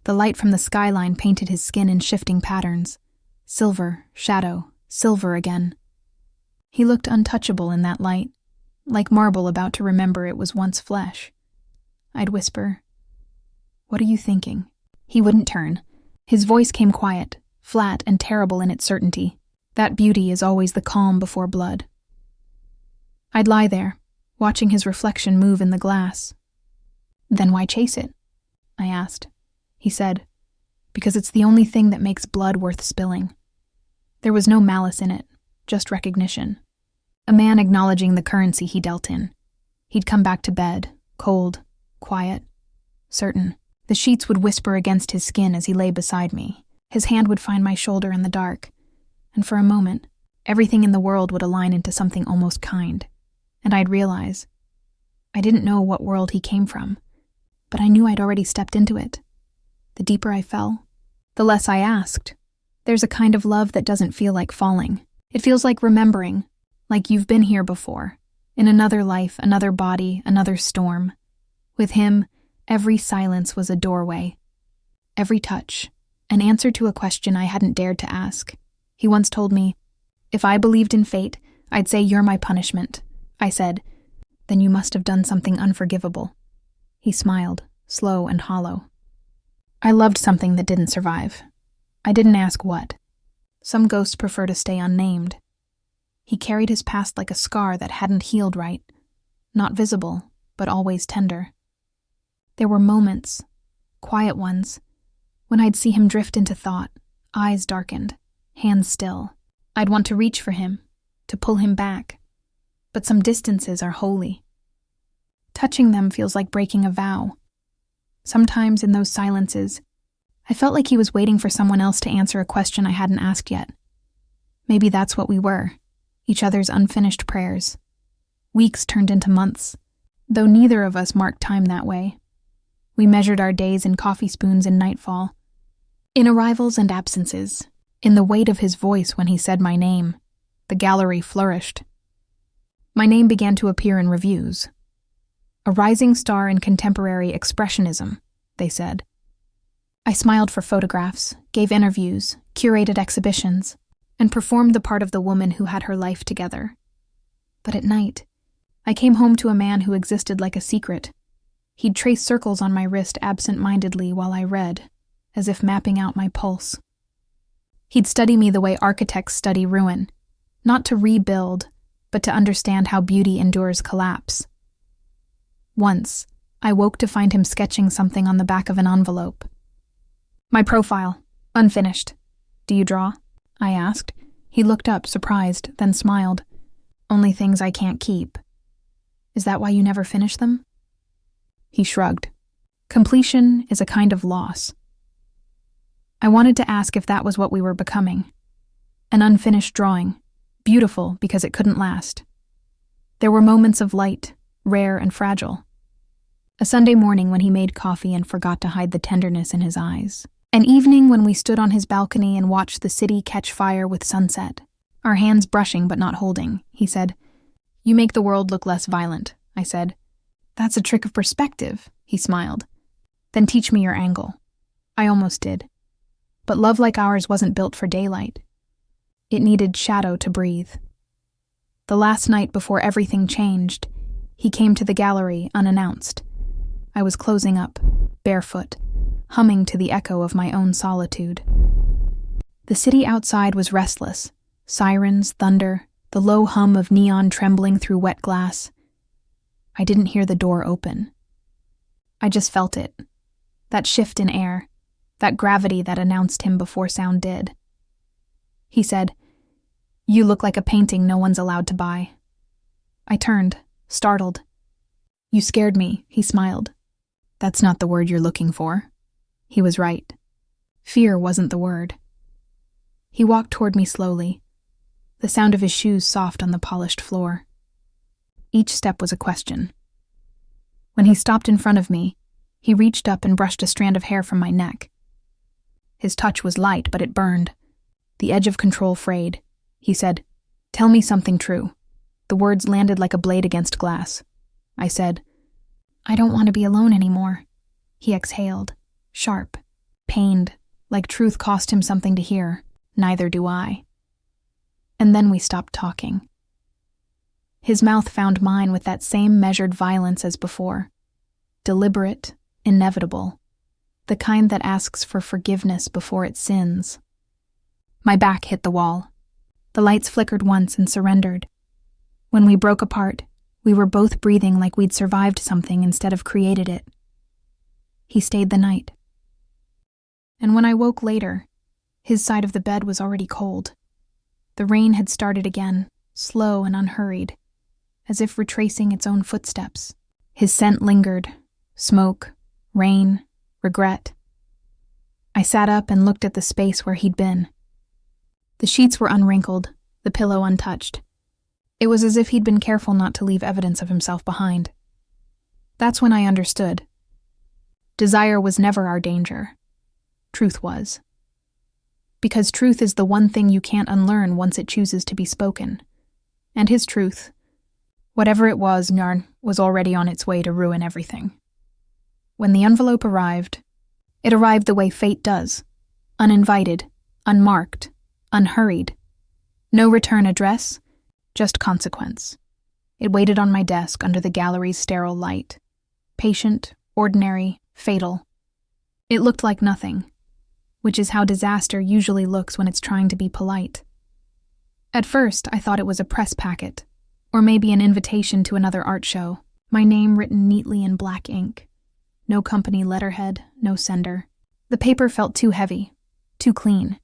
The light from the skyline painted his skin in shifting patterns. Silver, shadow, silver again. He looked untouchable in that light, like marble about to remember it was once flesh. I'd whisper, "What are you thinking?" He wouldn't turn. His voice came quiet, flat and terrible in its certainty. That beauty is always the calm before blood. I'd lie there, watching his reflection move in the glass. "Then why chase it?" I asked. He said, "Because it's the only thing that makes blood worth spilling." There was no malice in it, just recognition. A man acknowledging the currency he dealt in. He'd come back to bed, cold, quiet, certain. The sheets would whisper against his skin as he lay beside me. His hand would find my shoulder in the dark, and for a moment, everything in the world would align into something almost kind. And I'd realize, I didn't know what world he came from, but I knew I'd already stepped into it. The deeper I fell, the less I asked. There's a kind of love that doesn't feel like falling. It feels like remembering, like you've been here before, in another life, another body, another storm. With him, every silence was a doorway. Every touch, an answer to a question I hadn't dared to ask. He once told me, "If I believed in fate, I'd say you're my punishment." I said, "Then you must have done something unforgivable." He smiled, slow and hollow. I loved something that didn't survive. I didn't ask what. Some ghosts prefer to stay unnamed. He carried his past like a scar that hadn't healed right. Not visible, but always tender. There were moments, quiet ones, when I'd see him drift into thought, eyes darkened, hands still. I'd want to reach for him, to pull him back. But some distances are holy. Touching them feels like breaking a vow. Sometimes in those silences, I felt like he was waiting for someone else to answer a question I hadn't asked yet. Maybe that's what we were, each other's unfinished prayers. Weeks turned into months, though neither of us marked time that way. We measured our days in coffee spoons in nightfall, in arrivals and absences, in the weight of his voice when he said my name. The gallery flourished. My name began to appear in reviews. A rising star in contemporary expressionism, they said. I smiled for photographs, gave interviews, curated exhibitions, and performed the part of the woman who had her life together. But at night, I came home to a man who existed like a secret. He'd trace circles on my wrist absent-mindedly while I read, as if mapping out my pulse. He'd study me the way architects study ruin, not to rebuild, but to understand how beauty endures collapse. Once, I woke to find him sketching something on the back of an envelope. "My profile, unfinished. Do you draw?" I asked. He looked up, surprised, then smiled. "Only things I can't keep." "Is that why you never finish them?" He shrugged. "Completion is a kind of loss." I wanted to ask if that was what we were becoming. An unfinished drawing, beautiful because it couldn't last. There were moments of light, rare and fragile. A Sunday morning when he made coffee and forgot to hide the tenderness in his eyes. An evening when we stood on his balcony and watched the city catch fire with sunset. Our hands brushing but not holding. He said, "You make the world look less violent," I said. "That's a trick of perspective," he smiled. "Then teach me your angle." I almost did. But love like ours wasn't built for daylight. It needed shadow to breathe. The last night before everything changed, he came to the gallery unannounced. I was closing up, barefoot, humming to the echo of my own solitude. The city outside was restless. Sirens, thunder, the low hum of neon trembling through wet glass. I didn't hear the door open. I just felt it. That shift in air, that gravity that announced him before sound did. He said, "You look like a painting no one's allowed to buy." I turned, startled. "You scared me," he smiled. "That's not the word you're looking for." He was right. Fear wasn't the word. He walked toward me slowly, the sound of his shoes soft on the polished floor. Each step was a question. When he stopped in front of me, he reached up and brushed a strand of hair from my neck. His touch was light, but it burned. The edge of control frayed. He said, "Tell me something true. The words landed like a blade against glass. I said, "I don't want to be alone anymore." He exhaled, sharp, pained, like truth cost him something to hear. "Neither do I." And then we stopped talking. His mouth found mine with that same measured violence as before. Deliberate, inevitable. The kind that asks for forgiveness before it sins. My back hit the wall. The lights flickered once and surrendered. When we broke apart, we were both breathing like we'd survived something instead of created it. He stayed the night. And when I woke later, his side of the bed was already cold. The rain had started again, slow and unhurried, as if retracing its own footsteps. His scent lingered. Smoke, rain, regret. I sat up and looked at the space where he'd been. The sheets were unwrinkled, the pillow untouched. It was as if he'd been careful not to leave evidence of himself behind. That's when I understood. Desire was never our danger. Truth was. Because truth is the one thing you can't unlearn once it chooses to be spoken. And his truth, whatever it was, was already on its way to ruin everything. When the envelope arrived, it arrived the way fate does, uninvited, unmarked, unhurried. No return address, just consequence. It waited on my desk under the gallery's sterile light. Patient, ordinary, fatal. It looked like nothing, which is how disaster usually looks when it's trying to be polite. At first, I thought it was a press packet, or maybe an invitation to another art show, my name written neatly in black ink. No company letterhead, no sender. The paper felt too heavy, too clean.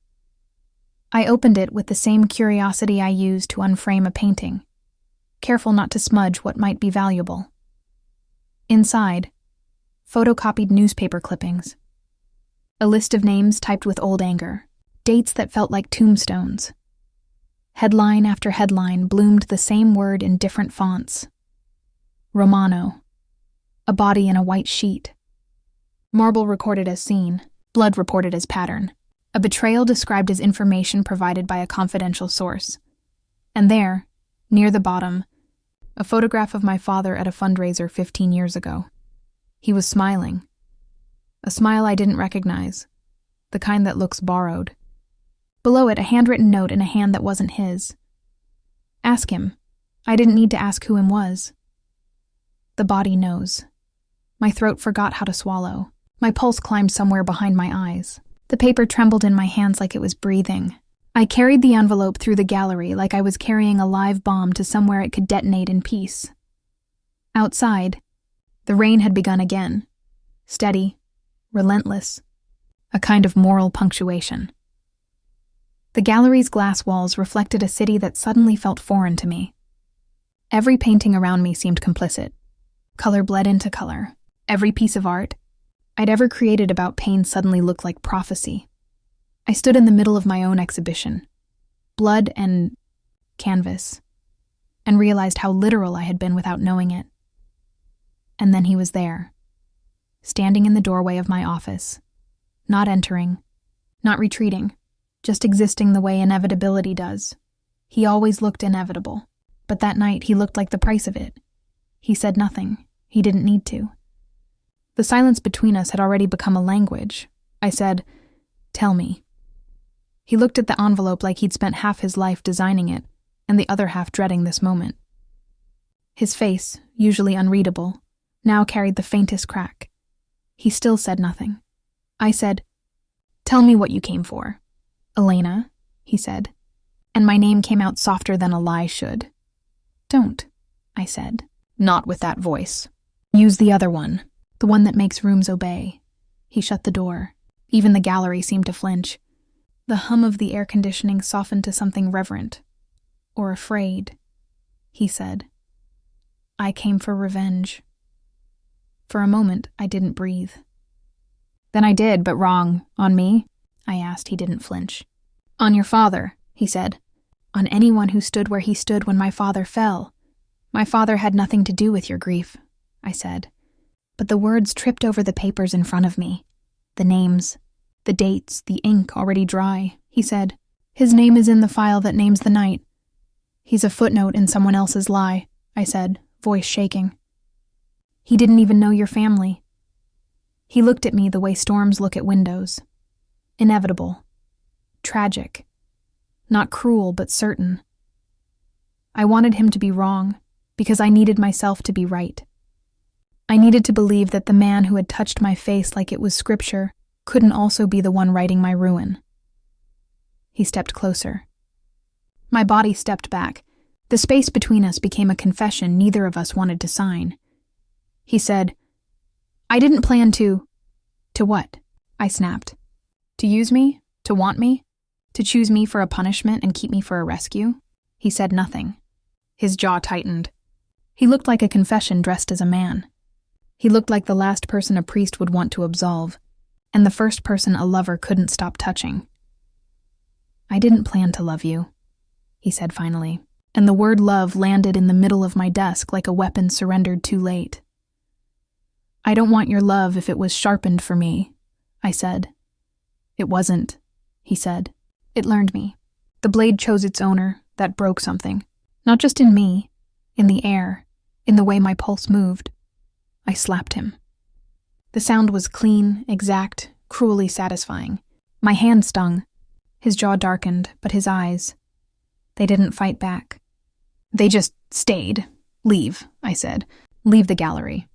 I opened it with the same curiosity I use to unframe a painting, careful not to smudge what might be valuable. Inside, photocopied newspaper clippings. A list of names typed with old anger, dates that felt like tombstones. Headline after headline bloomed the same word in different fonts. Romano. A body in a white sheet. Marble recorded as scene, blood reported as pattern. A betrayal described as information provided by a confidential source. And there, near the bottom, a photograph of my father at a fundraiser 15 years ago. He was smiling. A smile I didn't recognize, the kind that looks borrowed. Below it, a handwritten note in a hand that wasn't his. Ask him. I didn't need to ask who him was. The body knows. My throat forgot how to swallow. My pulse climbed somewhere behind my eyes. The paper trembled in my hands like it was breathing. I carried the envelope through the gallery like I was carrying a live bomb to somewhere it could detonate in peace. Outside, the rain had begun again. Steady, relentless, a kind of moral punctuation. The gallery's glass walls reflected a city that suddenly felt foreign to me. Every painting around me seemed complicit. Color bled into color. Every piece of art I'd ever created about pain suddenly looked like prophecy. I stood in the middle of my own exhibition, blood and canvas, and realized how literal I had been without knowing it. And then he was there, standing in the doorway of my office, not entering, not retreating, just existing the way inevitability does. He always looked inevitable, but that night he looked like the price of it. He said nothing. He didn't need to. The silence between us had already become a language. I said, "Tell me." He looked at the envelope like he'd spent half his life designing it, and the other half dreading this moment. His face, usually unreadable, now carried the faintest crack. He still said nothing. I said, "Tell me what you came for." "Elena," he said, and my name came out softer than a lie should. "Don't," I said, not with that voice. "Use the other one. The one that makes rooms obey." He shut the door. Even the gallery seemed to flinch. The hum of the air conditioning softened to something reverent. Or afraid. He said, "I came for revenge." For a moment, I didn't breathe. "Then I did, but wrong. On me?" I asked. He didn't flinch. "On your father," he said. "On anyone who stood where he stood when my father fell. My father had nothing to do with your grief," I said. But the words tripped over the papers in front of me. The names, the dates, the ink already dry. He said, "His name is in the file that names the night." He's a footnote in someone else's lie, I said, voice shaking. He didn't even know your family. He looked at me the way storms look at windows. Inevitable. Tragic. Not cruel, but certain. I wanted him to be wrong, because I needed myself to be right. I needed to believe that the man who had touched my face like it was scripture couldn't also be the one writing my ruin. He stepped closer. My body stepped back. The space between us became a confession neither of us wanted to sign. He said, I didn't plan to... To what? I snapped. To use me? To want me? To choose me for a punishment and keep me for a rescue? He said nothing. His jaw tightened. He looked like a confession dressed as a man. He looked like the last person a priest would want to absolve, and the first person a lover couldn't stop touching. I didn't plan to love you, he said finally, and the word love landed in the middle of my desk like a weapon surrendered too late. I don't want your love if it was sharpened for me, I said. It wasn't, he said. It learned me. The blade chose its owner, that broke something. Not just in me, in the air, in the way my pulse moved. I slapped him. The sound was clean, exact, cruelly satisfying. My hand stung. His jaw darkened, but his eyes, they didn't fight back. They just stayed. Leave, I said. Leave the gallery.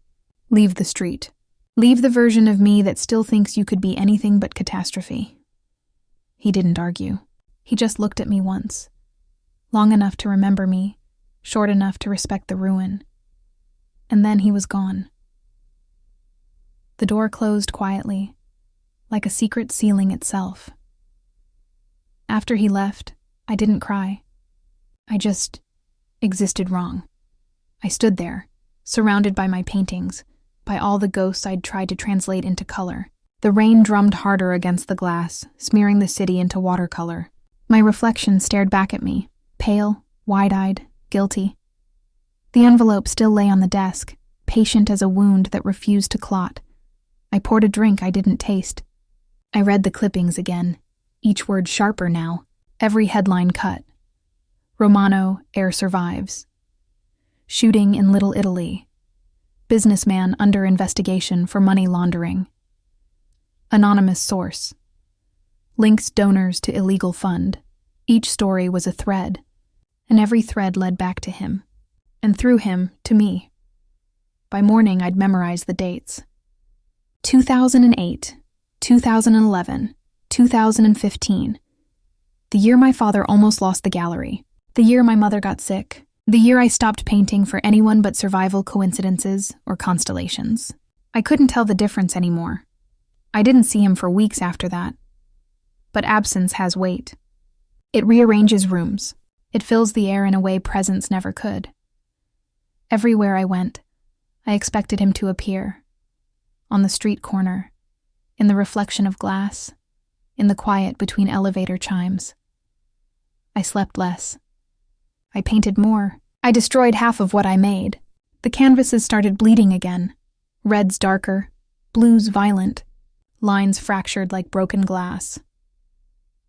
Leave the street. Leave the version of me that still thinks you could be anything but catastrophe. He didn't argue. He just looked at me once. Long enough to remember me, short enough to respect the ruin. And then he was gone. The door closed quietly, like a secret sealing itself. After he left, I didn't cry. I just existed wrong. I stood there, surrounded by my paintings, by all the ghosts I'd tried to translate into color. The rain drummed harder against the glass, smearing the city into watercolor. My reflection stared back at me, pale, wide-eyed, guilty. The envelope still lay on the desk, patient as a wound that refused to clot. I poured a drink I didn't taste. I read the clippings again, each word sharper now, every headline cut. Romano, heir survives. Shooting in Little Italy. Businessman under investigation for money laundering. Anonymous source. Links donors to illegal fund. Each story was a thread, and every thread led back to him, and through him to me. By morning, I'd memorized the dates. 2008, 2011, 2015. The year my father almost lost the gallery. The year my mother got sick. The year I stopped painting for anyone but survival coincidences or constellations. I couldn't tell the difference anymore. I didn't see him for weeks after that. But absence has weight. It rearranges rooms. It fills the air in a way presence never could. Everywhere I went, I expected him to appear. On the street corner, in the reflection of glass, in the quiet between elevator chimes. I slept less. I painted more. I destroyed half of what I made. The canvases started bleeding again. Reds darker, blues violent, lines fractured like broken glass.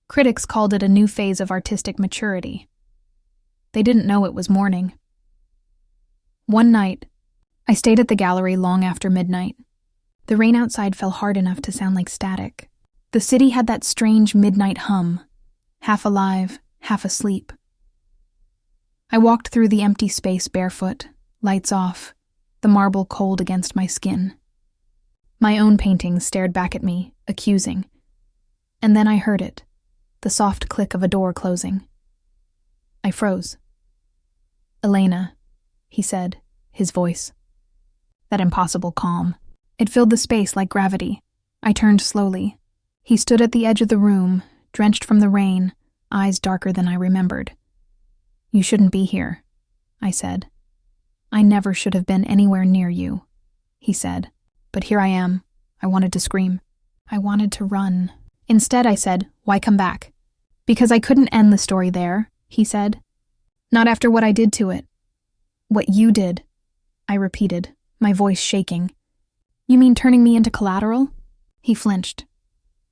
Critics called it a new phase of artistic maturity. They didn't know it was morning. One night, I stayed at the gallery long after midnight. The rain outside fell hard enough to sound like static. The city had that strange midnight hum, half alive, half asleep. I walked through the empty space barefoot, lights off, the marble cold against my skin. My own paintings stared back at me, accusing. And then I heard it, the soft click of a door closing. I froze. Elena, he said, his voice. That impossible calm. It filled the space like gravity. I turned slowly. He stood at the edge of the room, drenched from the rain, eyes darker than I remembered. You shouldn't be here, I said. I never should have been anywhere near you, he said. But here I am. I wanted to scream. I wanted to run. Instead, I said, why come back? Because I couldn't end the story there, he said. Not after what I did to it. What you did, I repeated, my voice shaking. You mean turning me into collateral? He flinched.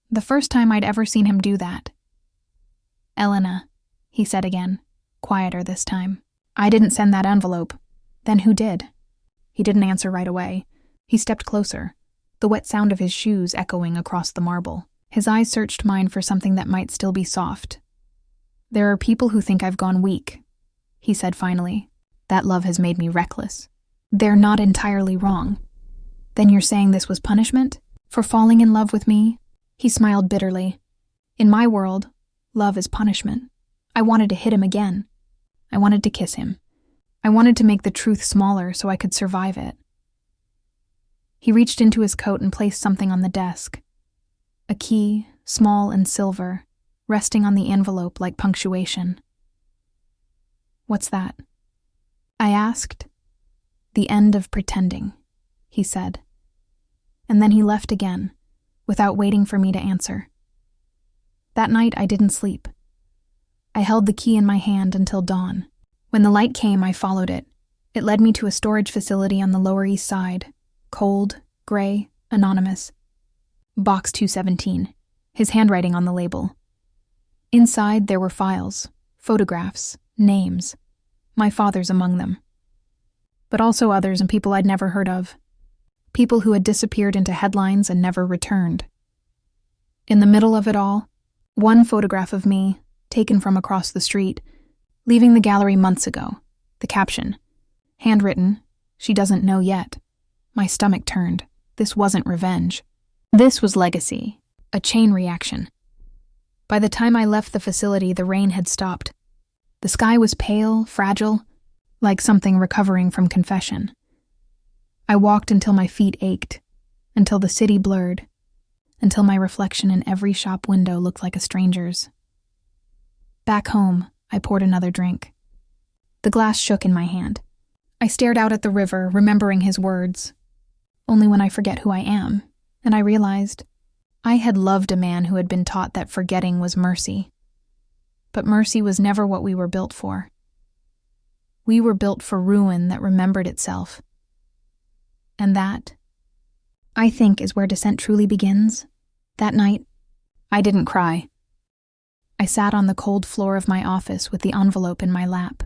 The first time I'd ever seen him do that. Elena, he said again, quieter this time. "I didn't send that envelope." "Then who did?" He didn't answer right away. He stepped closer, the wet sound of his shoes echoing across the marble. His eyes searched mine for something that might still be soft. "There are people who think I've gone weak," he said finally. "That love has made me reckless." "They're not entirely wrong." "Then you're saying this was punishment? For falling in love with me?" He smiled bitterly. "In my world, love is punishment." I wanted to hit him again. I wanted to kiss him. I wanted to make the truth smaller so I could survive it. He reached into his coat and placed something on the desk. A key, small and silver, resting on the envelope like punctuation. "What's that?" I asked. "The end of pretending," he said. And then he left again, without waiting for me to answer. That night I didn't sleep. I held the key in my hand until dawn. When the light came, I followed it. It led me to a storage facility on the Lower East Side. Cold, gray, anonymous. Box 217, his handwriting on the label. Inside there were files, photographs, names. My father's among them. But also others and people I'd never heard of. People who had disappeared into headlines and never returned. In the middle of it all, one photograph of me, taken from across the street, leaving the gallery months ago. The caption, handwritten, "She doesn't know yet." My stomach turned. This wasn't revenge. This was legacy, a chain reaction. By the time I left the facility, the rain had stopped. The sky was pale, fragile, like something recovering from confession. I walked until my feet ached, until the city blurred, until my reflection in every shop window looked like a stranger's. Back home, I poured another drink. The glass shook in my hand. I stared out at the river, remembering his words. Only when I forget who I am, and I realized I had loved a man who had been taught that forgetting was mercy. But mercy was never what we were built for. We were built for ruin that remembered itself. And that, I think, is where descent truly begins. That night, I didn't cry. I sat on the cold floor of my office with the envelope in my lap,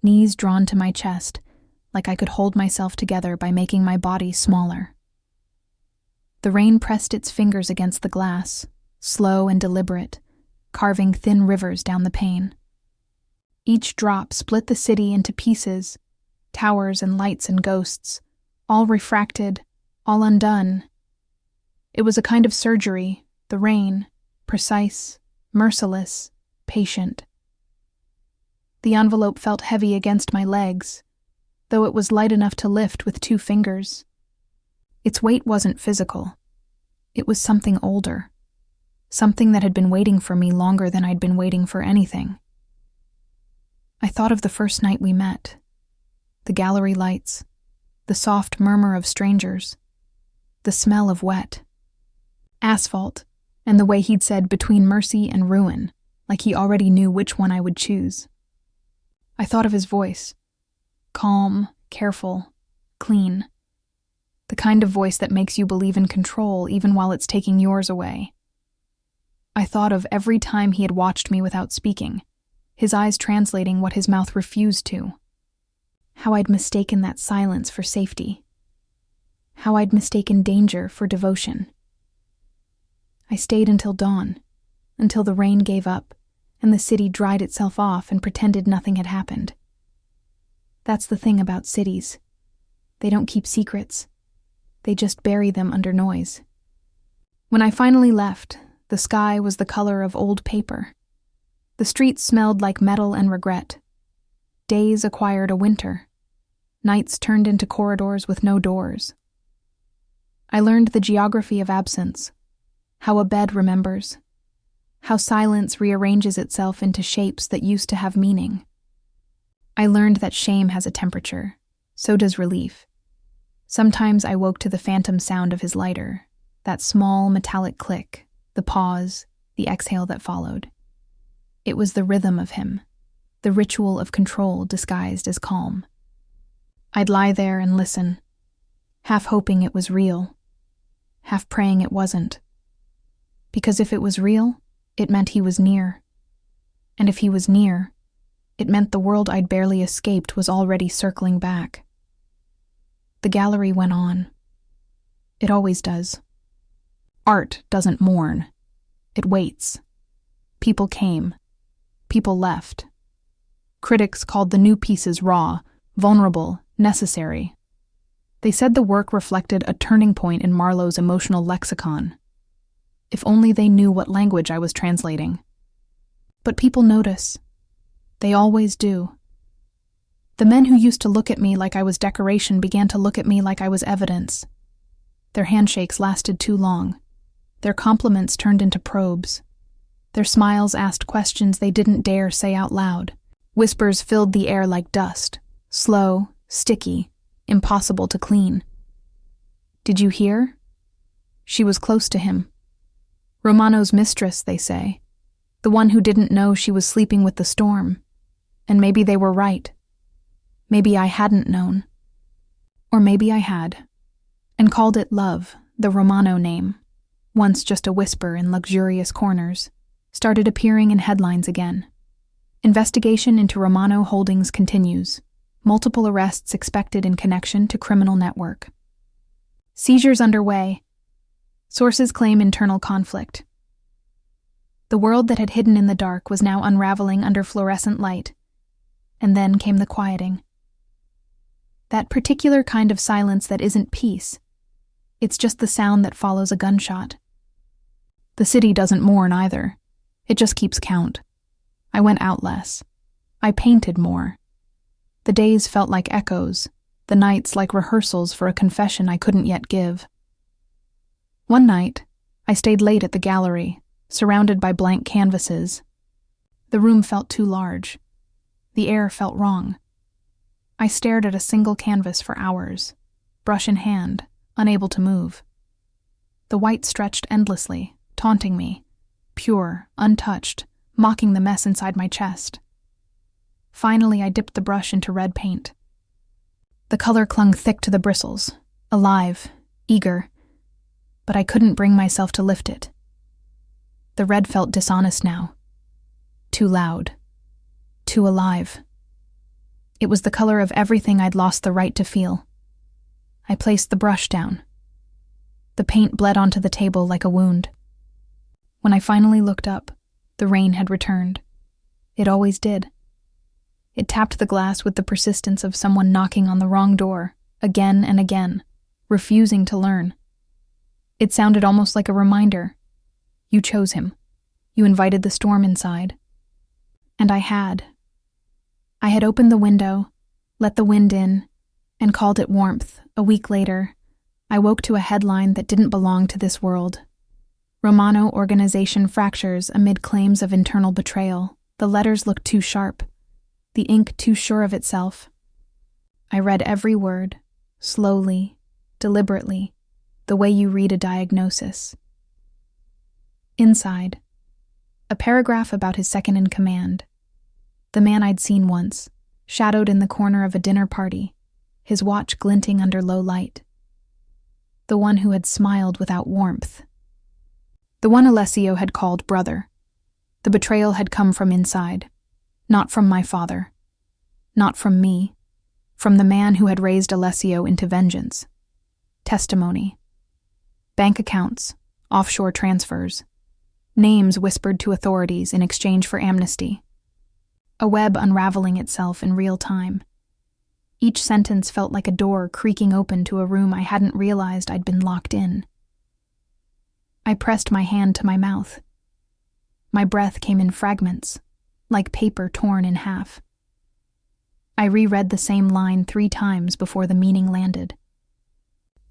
knees drawn to my chest, like I could hold myself together by making my body smaller. The rain pressed its fingers against the glass, slow and deliberate, carving thin rivers down the pane. Each drop split the city into pieces, towers and lights and ghosts, all refracted, all undone. It was a kind of surgery, the rain, precise, merciless, patient. The envelope felt heavy against my legs, though it was light enough to lift with 2 fingers. Its weight wasn't physical. It was something older, something that had been waiting for me longer than I'd been waiting for anything. I thought of the first night we met, the gallery lights, the soft murmur of strangers, the smell of wet, asphalt, and the way he'd said between mercy and ruin, like he already knew which one I would choose. I thought of his voice, calm, careful, clean, the kind of voice that makes you believe in control even while it's taking yours away. I thought of every time he had watched me without speaking, his eyes translating what his mouth refused to. How I'd mistaken that silence for safety. How I'd mistaken danger for devotion. I stayed until dawn, until the rain gave up and the city dried itself off and pretended nothing had happened. That's the thing about cities. They don't keep secrets. They just bury them under noise. When I finally left, the sky was the color of old paper. The streets smelled like metal and regret. Days acquired a winter. Nights turned into corridors with no doors. I learned the geography of absence, how a bed remembers, how silence rearranges itself into shapes that used to have meaning. I learned that shame has a temperature, so does relief. Sometimes I woke to the phantom sound of his lighter, that small metallic click, the pause, the exhale that followed. It was the rhythm of him, the ritual of control disguised as calm. I'd lie there and listen, half hoping it was real, half praying it wasn't. Because if it was real, it meant he was near. And if he was near, It meant the world I'd barely escaped was already circling back. The gallery went on. It always does. Art doesn't mourn. It waits. People came. People left. Critics called the new pieces raw, vulnerable, necessary. They said the work reflected a turning point in Marlowe's emotional lexicon. If only they knew what language I was translating. But people notice. They always do. The men who used to look at me like I was decoration began to look at me like I was evidence. Their handshakes lasted too long. Their compliments turned into probes. Their smiles asked questions they didn't dare say out loud. Whispers filled the air like dust, slow, sticky, impossible to clean. Did you hear? She was close to him. Romano's mistress, they say. The one who didn't know she was sleeping with the storm. And maybe they were right. Maybe I hadn't known. Or maybe I had. And called it love, the Romano name, once just a whisper in luxurious corners, started appearing in headlines again. Investigation into Romano Holdings continues. Multiple arrests expected in connection to criminal network. Seizures underway. Sources claim internal conflict. The world that had hidden in the dark was now unraveling under fluorescent light. And then came the quieting. That particular kind of silence that isn't peace. It's just the sound that follows a gunshot. The city doesn't mourn either. It just keeps count. I went out less. I painted more. The days felt like echoes, the nights like rehearsals for a confession I couldn't yet give. One night, I stayed late at the gallery, surrounded by blank canvases. The room felt too large. The air felt wrong. I stared at a single canvas for hours, brush in hand, unable to move. The white stretched endlessly, taunting me, pure, untouched, mocking the mess inside my chest. Finally, I dipped the brush into red paint. The color clung thick to the bristles, alive, eager, but I couldn't bring myself to lift it. The red felt dishonest now. Too loud. Too alive. It was the color of everything I'd lost the right to feel. I placed the brush down. The paint bled onto the table like a wound. When I finally looked up, the rain had returned. It always did. It tapped the glass with the persistence of someone knocking on the wrong door, again and again, refusing to learn. It sounded almost like a reminder. You chose him. You invited the storm inside. And I had. I had opened the window, let the wind in, and called it warmth. A week later, I woke to a headline that didn't belong to this world. Romano organization fractures amid claims of internal betrayal. The letters looked too sharp, the ink too sure of itself. I read every word, slowly, deliberately, the way you read a diagnosis. Inside, a paragraph about his second-in-command, the man I'd seen once, shadowed in the corner of a dinner party, his watch glinting under low light. The one who had smiled without warmth. The one Alessio had called brother. The betrayal had come from inside, not from my father, not from me, from the man who had raised Alessio into vengeance. Testimony. Bank accounts, offshore transfers, names whispered to authorities in exchange for amnesty. A web unraveling itself in real time. Each sentence felt like a door creaking open to a room I hadn't realized I'd been locked in. I pressed my hand to my mouth. My breath came in fragments, like paper torn in half. I reread the same line 3 times before the meaning landed.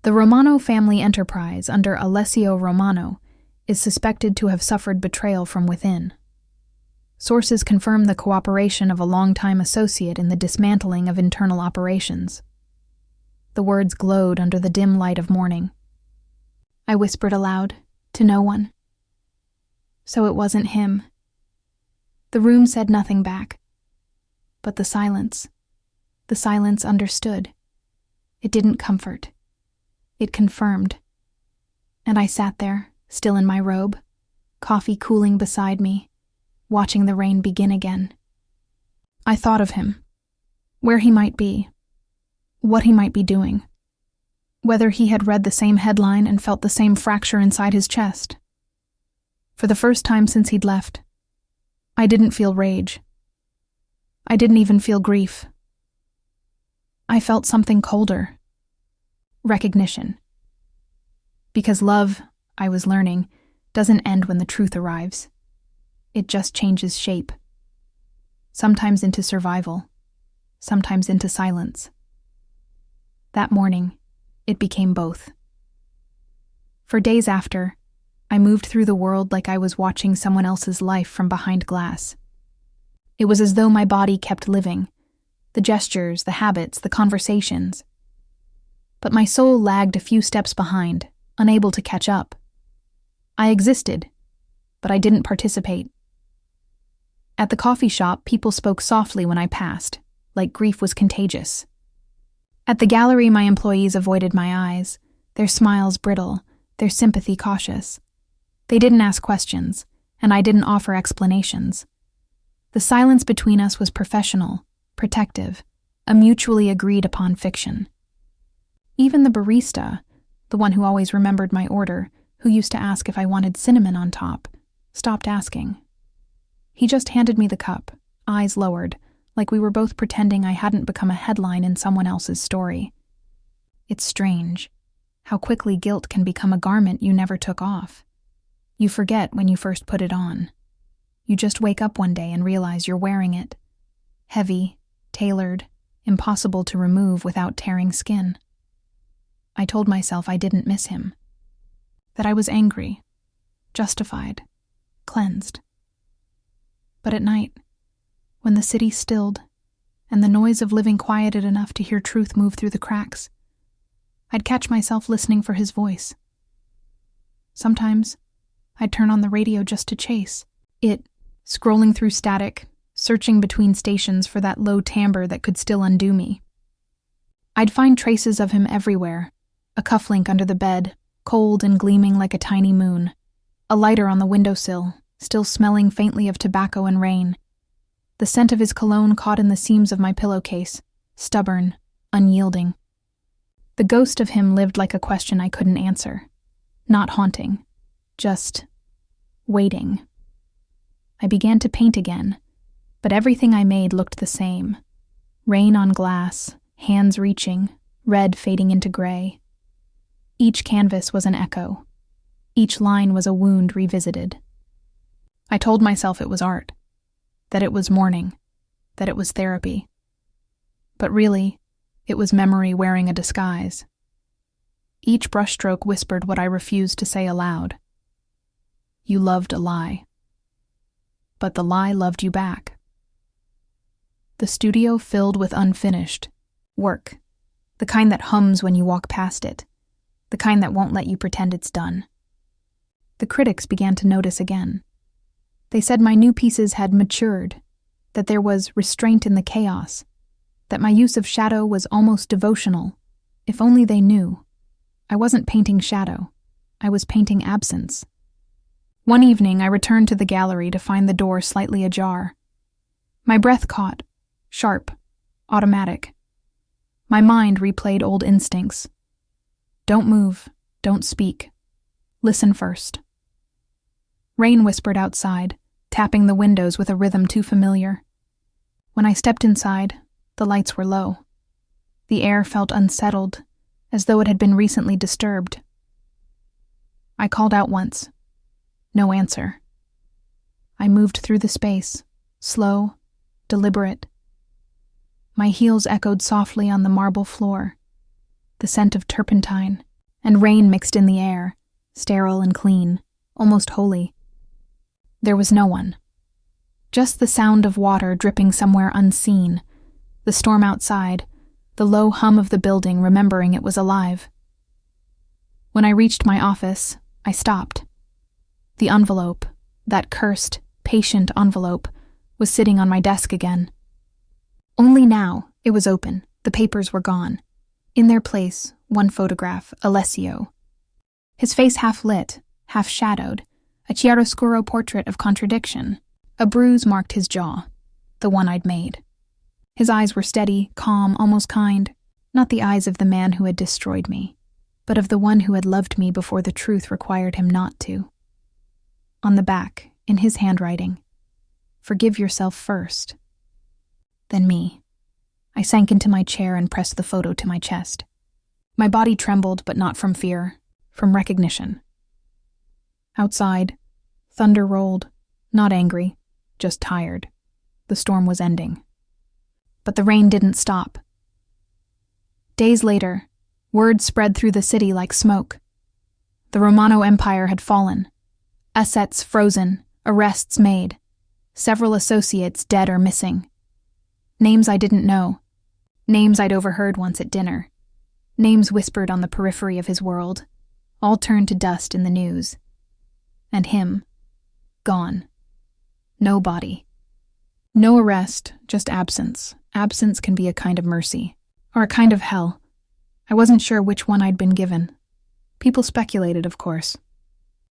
The Romano family enterprise under Alessio Romano is suspected to have suffered betrayal from within. Sources confirm the cooperation of a longtime associate in the dismantling of internal operations. The words glowed under the dim light of morning. I whispered aloud, to no one. So it wasn't him. The room said nothing back. But the silence understood. It didn't comfort. It confirmed. And I sat there, still in my robe, coffee cooling beside me, watching the rain begin again. I thought of him, where he might be, what he might be doing, whether he had read the same headline and felt the same fracture inside his chest. For the first time since he'd left, I didn't feel rage. I didn't even feel grief. I felt something colder. Recognition. Because love, I was learning, doesn't end when the truth arrives. It just changes shape. Sometimes into survival, sometimes into silence. That morning, it became both. For days after, I moved through the world like I was watching someone else's life from behind glass. It was as though my body kept living, the gestures, the habits, the conversations. But my soul lagged a few steps behind, unable to catch up. I existed, but I didn't participate. At the coffee shop, people spoke softly when I passed, like grief was contagious. At the gallery, my employees avoided my eyes, their smiles brittle, their sympathy cautious. They didn't ask questions, and I didn't offer explanations. The silence between us was professional, protective, a mutually agreed upon fiction. Even the barista, the one who always remembered my order, who used to ask if I wanted cinnamon on top, stopped asking. He just handed me the cup, eyes lowered, like we were both pretending I hadn't become a headline in someone else's story. It's strange how quickly guilt can become a garment you never took off. You forget when you first put it on. You just wake up one day and realize you're wearing it. Heavy, tailored, impossible to remove without tearing skin. I told myself I didn't miss him. That I was angry, justified, cleansed. But at night, when the city stilled and the noise of living quieted enough to hear truth move through the cracks, I'd catch myself listening for his voice. Sometimes, I'd turn on the radio just to chase it, scrolling through static, searching between stations for that low timbre that could still undo me. I'd find traces of him everywhere, a cufflink under the bed, cold and gleaming like a tiny moon, a lighter on the windowsill, still smelling faintly of tobacco and rain, the scent of his cologne caught in the seams of my pillowcase, stubborn, unyielding. The ghost of him lived like a question I couldn't answer, not haunting, just waiting. I began to paint again, but everything I made looked the same. Rain on glass, hands reaching, red fading into gray. Each canvas was an echo. Each line was a wound revisited. I told myself it was art, that it was mourning, that it was therapy. But really, it was memory wearing a disguise. Each brushstroke whispered what I refused to say aloud. You loved a lie. But the lie loved you back. The studio filled with unfinished work, the kind that hums when you walk past it, the kind that won't let you pretend it's done. The critics began to notice again. They said my new pieces had matured, that there was restraint in the chaos, that my use of shadow was almost devotional. If only they knew. I wasn't painting shadow. I was painting absence. One evening, I returned to the gallery to find the door slightly ajar. My breath caught, sharp, automatic. My mind replayed old instincts. Don't move, don't speak. Listen first. Rain whispered outside, tapping the windows with a rhythm too familiar. When I stepped inside, the lights were low. The air felt unsettled, as though it had been recently disturbed. I called out once. No answer. I moved through the space, slow, deliberate. My heels echoed softly on the marble floor, the scent of turpentine, and rain mixed in the air, sterile and clean, almost holy. There was no one. Just the sound of water dripping somewhere unseen, the storm outside, the low hum of the building remembering it was alive. When I reached my office, I stopped. The envelope, that cursed, patient envelope, was sitting on my desk again. Only now, it was open, the papers were gone. In their place, one photograph, Alessio. His face half lit, half shadowed, a chiaroscuro portrait of contradiction. A bruise marked his jaw, the one I'd made. His eyes were steady, calm, almost kind. Not the eyes of the man who had destroyed me, but of the one who had loved me before the truth required him not to. On the back, in his handwriting, "Forgive yourself first." Then me. I sank into my chair and pressed the photo to my chest. My body trembled, but not from fear, from recognition. Outside, thunder rolled, not angry, just tired. The storm was ending. But the rain didn't stop. Days later, word spread through the city like smoke. The Romano Empire had fallen. Assets frozen, arrests made. Several associates dead or missing. Names I didn't know. Names I'd overheard once at dinner. Names whispered on the periphery of his world, all turned to dust in the news. And him, gone. No body. No arrest, just absence. Absence can be a kind of mercy, or a kind of hell. I wasn't sure which one I'd been given. People speculated, of course.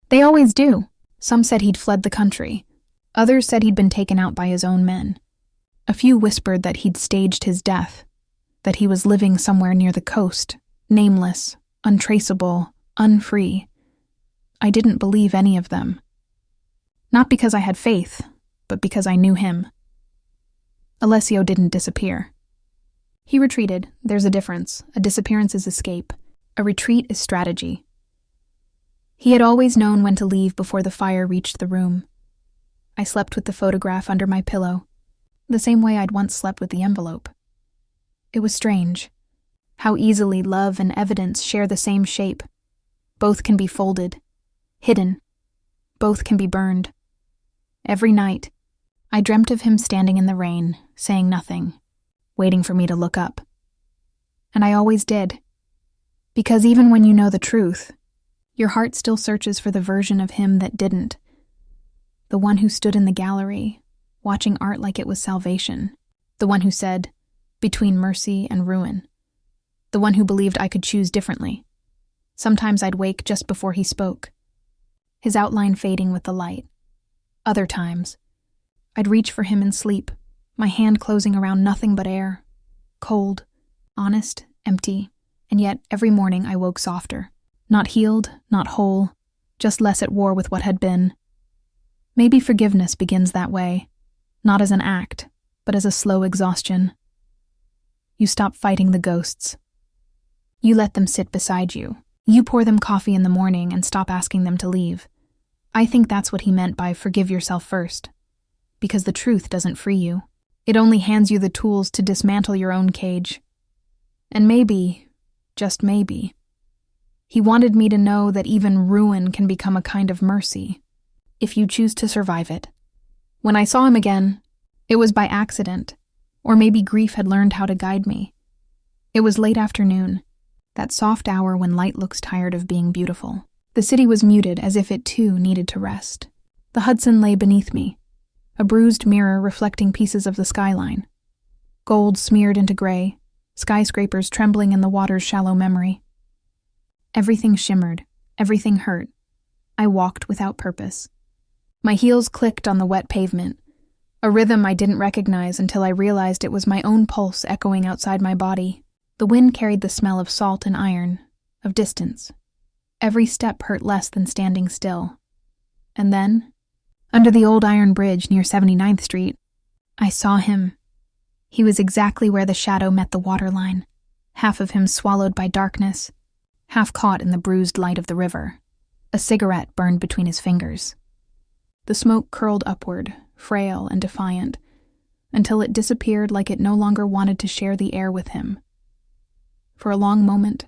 They always do. Some said he'd fled the country. Others said he'd been taken out by his own men. A few whispered that he'd staged his death, that he was living somewhere near the coast, nameless, untraceable, unfree. I didn't believe any of them. Not because I had faith, but because I knew him. Alessio didn't disappear. He retreated. There's a difference. A disappearance is escape. A retreat is strategy. He had always known when to leave before the fire reached the room. I slept with the photograph under my pillow, the same way I'd once slept with the envelope. It was strange, how easily love and evidence share the same shape. Both can be folded, hidden. Both can be burned. Every night, I dreamt of him standing in the rain, saying nothing, waiting for me to look up. And I always did. Because even when you know the truth, your heart still searches for the version of him that didn't. The one who stood in the gallery, watching art like it was salvation. The one who said, "Between mercy and ruin." The one who believed I could choose differently. Sometimes I'd wake just before he spoke, his outline fading with the light. Other times, I'd reach for him in sleep, my hand closing around nothing but air. Cold, honest, empty, and yet every morning I woke softer. Not healed, not whole, just less at war with what had been. Maybe forgiveness begins that way, not as an act, but as a slow exhaustion. You stop fighting the ghosts. You let them sit beside you. You pour them coffee in the morning and stop asking them to leave. I think that's what he meant by forgive yourself first. Because the truth doesn't free you. It only hands you the tools to dismantle your own cage. And maybe, just maybe, he wanted me to know that even ruin can become a kind of mercy, if you choose to survive it. When I saw him again, it was by accident, or maybe grief had learned how to guide me. It was late afternoon, that soft hour when light looks tired of being beautiful. The city was muted as if it too needed to rest. The Hudson lay beneath me, a bruised mirror reflecting pieces of the skyline. Gold smeared into gray, skyscrapers trembling in the water's shallow memory. Everything shimmered, everything hurt. I walked without purpose. My heels clicked on the wet pavement, a rhythm I didn't recognize until I realized it was my own pulse echoing outside my body. The wind carried the smell of salt and iron, of distance. Every step hurt less than standing still. And then, under the old iron bridge near 79th Street, I saw him. He was exactly where the shadow met the waterline, half of him swallowed by darkness, half caught in the bruised light of the river. A cigarette burned between his fingers. The smoke curled upward, frail and defiant, until it disappeared like it no longer wanted to share the air with him. For a long moment,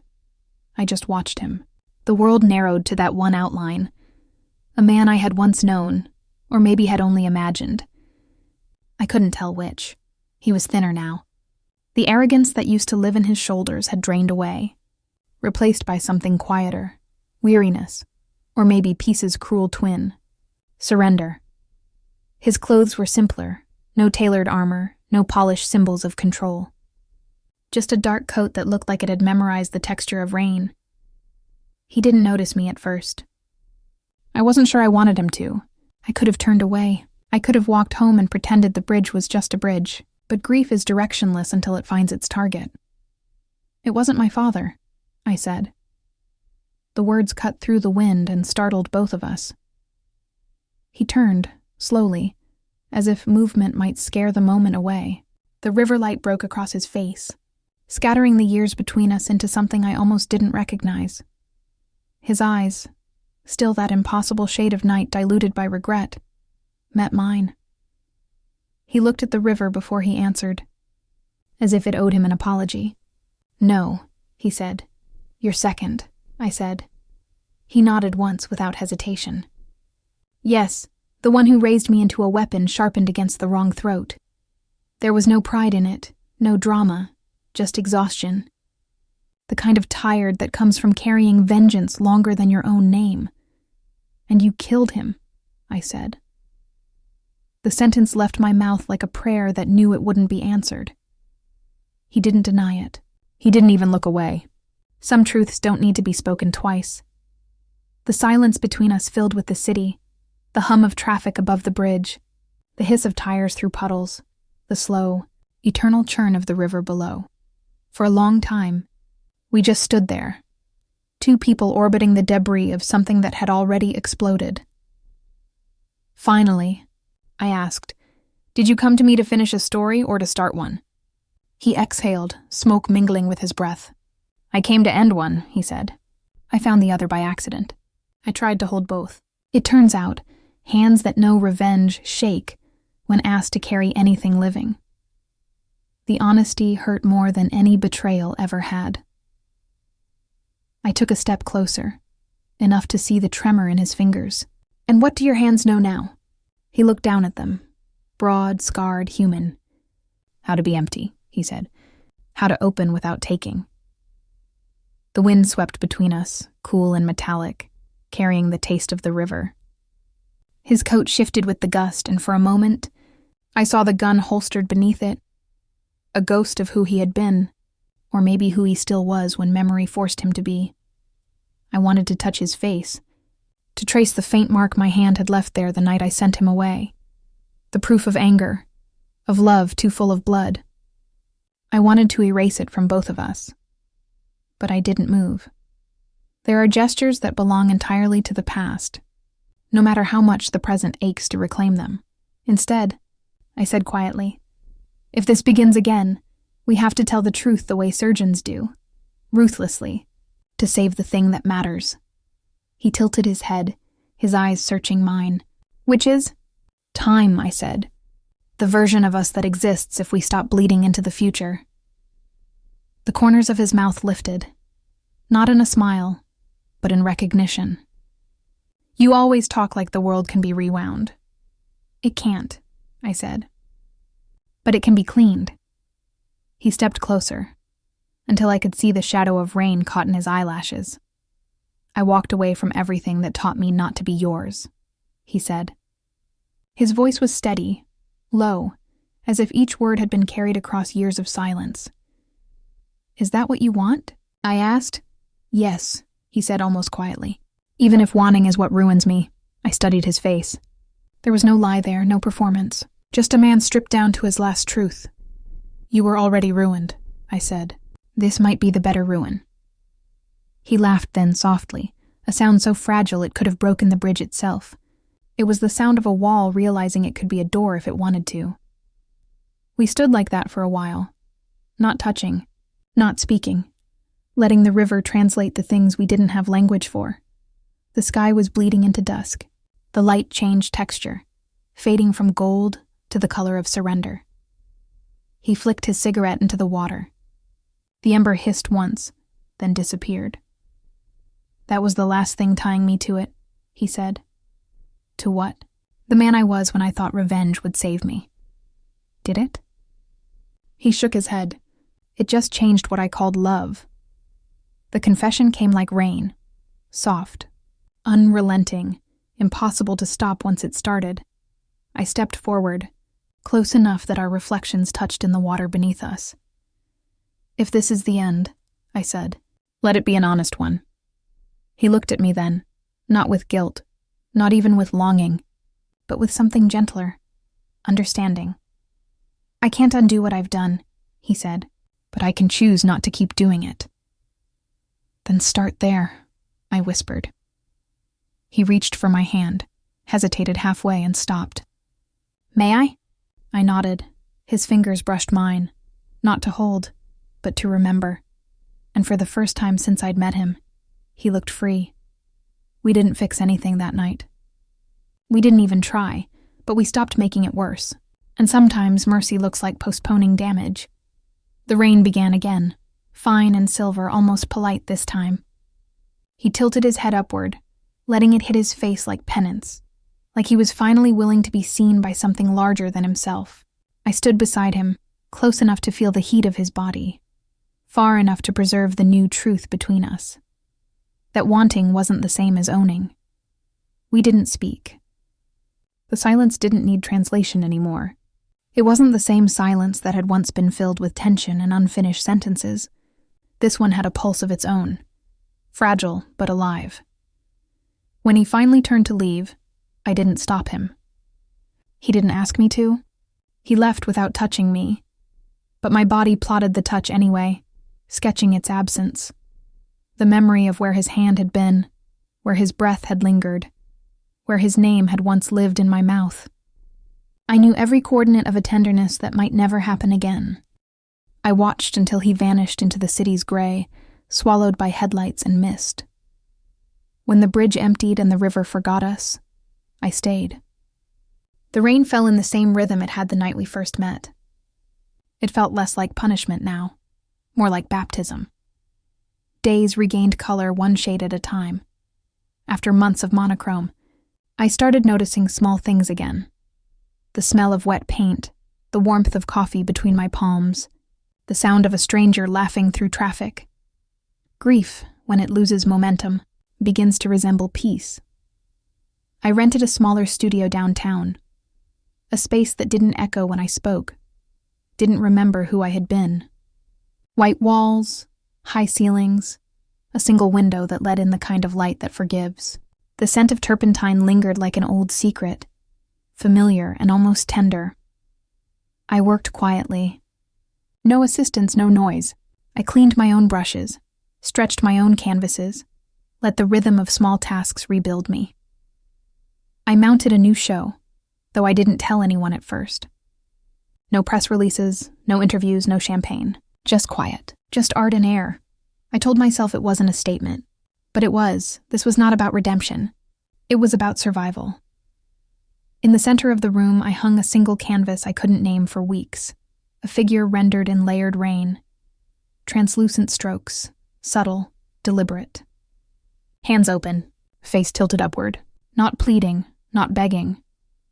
I just watched him. The world narrowed to that one outline, a man I had once known, or maybe had only imagined. I couldn't tell which. He was thinner now. The arrogance that used to live in his shoulders had drained away, replaced by something quieter, weariness, or maybe peace's cruel twin, surrender. His clothes were simpler, no tailored armor, no polished symbols of control. Just a dark coat that looked like it had memorized the texture of rain. He didn't notice me at first. I wasn't sure I wanted him to. I could have turned away. I could have walked home and pretended the bridge was just a bridge. but grief is directionless until it finds its target. It wasn't my father, I said. The words cut through the wind and startled both of us. He turned, slowly, as if movement might scare the moment away. The river light broke across his face, scattering the years between us into something I almost didn't recognize. His eyes, still that impossible shade of night diluted by regret, met mine. He looked at the river before he answered, as if it owed him an apology. "No," he said. "You're second," I said. He nodded once without hesitation. "Yes, the one who raised me into a weapon sharpened against the wrong throat." There was no pride in it, no drama, just exhaustion. The kind of tired that comes from carrying vengeance longer than your own name. "And you killed him," I said. The sentence left my mouth like a prayer that knew it wouldn't be answered. He didn't deny it. He didn't even look away. Some truths don't need to be spoken twice. The silence between us filled with the city, the hum of traffic above the bridge, the hiss of tires through puddles, the slow, eternal churn of the river below. For a long time, we just stood there, two people orbiting the debris of something that had already exploded. Finally, I asked, "Did you come to me to finish a story or to start one?" He exhaled, smoke mingling with his breath. "I came to end one," he said. I found the other by accident. I tried to hold both. It turns out, hands that know revenge shake when asked to carry anything living. The honesty hurt more than any betrayal ever had. I took a step closer, enough to see the tremor in his fingers. "And what do your hands know now?" He looked down at them, broad, scarred, human. "How to be empty," he said. "How to open without taking." The wind swept between us, cool and metallic, carrying the taste of the river. His coat shifted with the gust, and for a moment, I saw the gun holstered beneath it, a ghost of who he had been, or maybe who he still was when memory forced him to be. I wanted to touch his face, to trace the faint mark my hand had left there the night I sent him away, the proof of anger, of love too full of blood. I wanted to erase it from both of us, but I didn't move. There are gestures that belong entirely to the past, no matter how much the present aches to reclaim them. Instead, I said quietly, "If this begins again, we have to tell the truth the way surgeons do, ruthlessly, to save the thing that matters." He tilted his head, his eyes searching mine. "Which is?" "Time," I said. "The version of us that exists if we stop bleeding into the future." The corners of his mouth lifted, not in a smile, but in recognition. "You always talk like the world can be rewound." "It can't," I said. "But it can be cleaned." He stepped closer, until I could see the shadow of rain caught in his eyelashes. "I walked away from everything that taught me not to be yours," he said. His voice was steady, low, as if each word had been carried across years of silence. "Is that what you want?" I asked. "Yes," he said almost quietly. "Even if wanting is what ruins me." I studied his face. There was no lie there, no performance. Just a man stripped down to his last truth. "You were already ruined," I said. "This might be the better ruin." He laughed then softly, a sound so fragile it could have broken the bridge itself. It was the sound of a wall realizing it could be a door if it wanted to. We stood like that for a while, not touching, not speaking, letting the river translate the things we didn't have language for. The sky was bleeding into dusk. The light changed texture, fading from gold to the color of surrender. He flicked his cigarette into the water. The ember hissed once, then disappeared. "That was the last thing tying me to it," he said. "To what?" "The man I was when I thought revenge would save me." "Did it?" He shook his head. "It just changed what I called love." The confession came like rain, soft, unrelenting, impossible to stop once it started. I stepped forward, close enough that our reflections touched in the water beneath us. "If this is the end," I said, "let it be an honest one." He looked at me then, not with guilt, not even with longing, but with something gentler, understanding. I can't undo what I've done, he said, but I can choose not to keep doing it. Then start there, I whispered. He reached for my hand, hesitated halfway, and stopped. May I? I nodded. His fingers brushed mine, not to hold, but to remember. And for the first time since I'd met him, he looked free. We didn't fix anything that night. We didn't even try, but we stopped making it worse. And sometimes mercy looks like postponing damage. The rain began again, fine and silver, almost polite this time. He tilted his head upward, letting it hit his face like penance, like he was finally willing to be seen by something larger than himself. I stood beside him, close enough to feel the heat of his body, far enough to preserve the new truth between us. That wanting wasn't the same as owning. We didn't speak. The silence didn't need translation anymore. It wasn't the same silence that had once been filled with tension and unfinished sentences. This one had a pulse of its own, fragile but alive. When he finally turned to leave, I didn't stop him. He didn't ask me to. He left without touching me, but my body plotted the touch anyway, sketching its absence. The memory of where his hand had been, where his breath had lingered, where his name had once lived in my mouth. I knew every coordinate of a tenderness that might never happen again. I watched until he vanished into the city's gray, swallowed by headlights and mist. When the bridge emptied and the river forgot us, I stayed. The rain fell in the same rhythm it had the night we first met. It felt less like punishment now, more like baptism. Days regained color one shade at a time. After months of monochrome, I started noticing small things again. The smell of wet paint, the warmth of coffee between my palms, the sound of a stranger laughing through traffic. Grief, when it loses momentum, begins to resemble peace. I rented a smaller studio downtown, a space that didn't echo when I spoke, didn't remember who I had been. White walls, high ceilings, a single window that let in the kind of light that forgives. The scent of turpentine lingered like an old secret, familiar and almost tender. I worked quietly. No assistance, no noise. I cleaned my own brushes, stretched my own canvases, let the rhythm of small tasks rebuild me. I mounted a new show, though I didn't tell anyone at first. No press releases, no interviews, no champagne. Just quiet, just art and air. I told myself it wasn't a statement, but it was. This was not about redemption. It was about survival. In the center of the room, I hung a single canvas I couldn't name for weeks, a figure rendered in layered rain. Translucent strokes, subtle, deliberate. Hands open, face tilted upward, not pleading, not begging,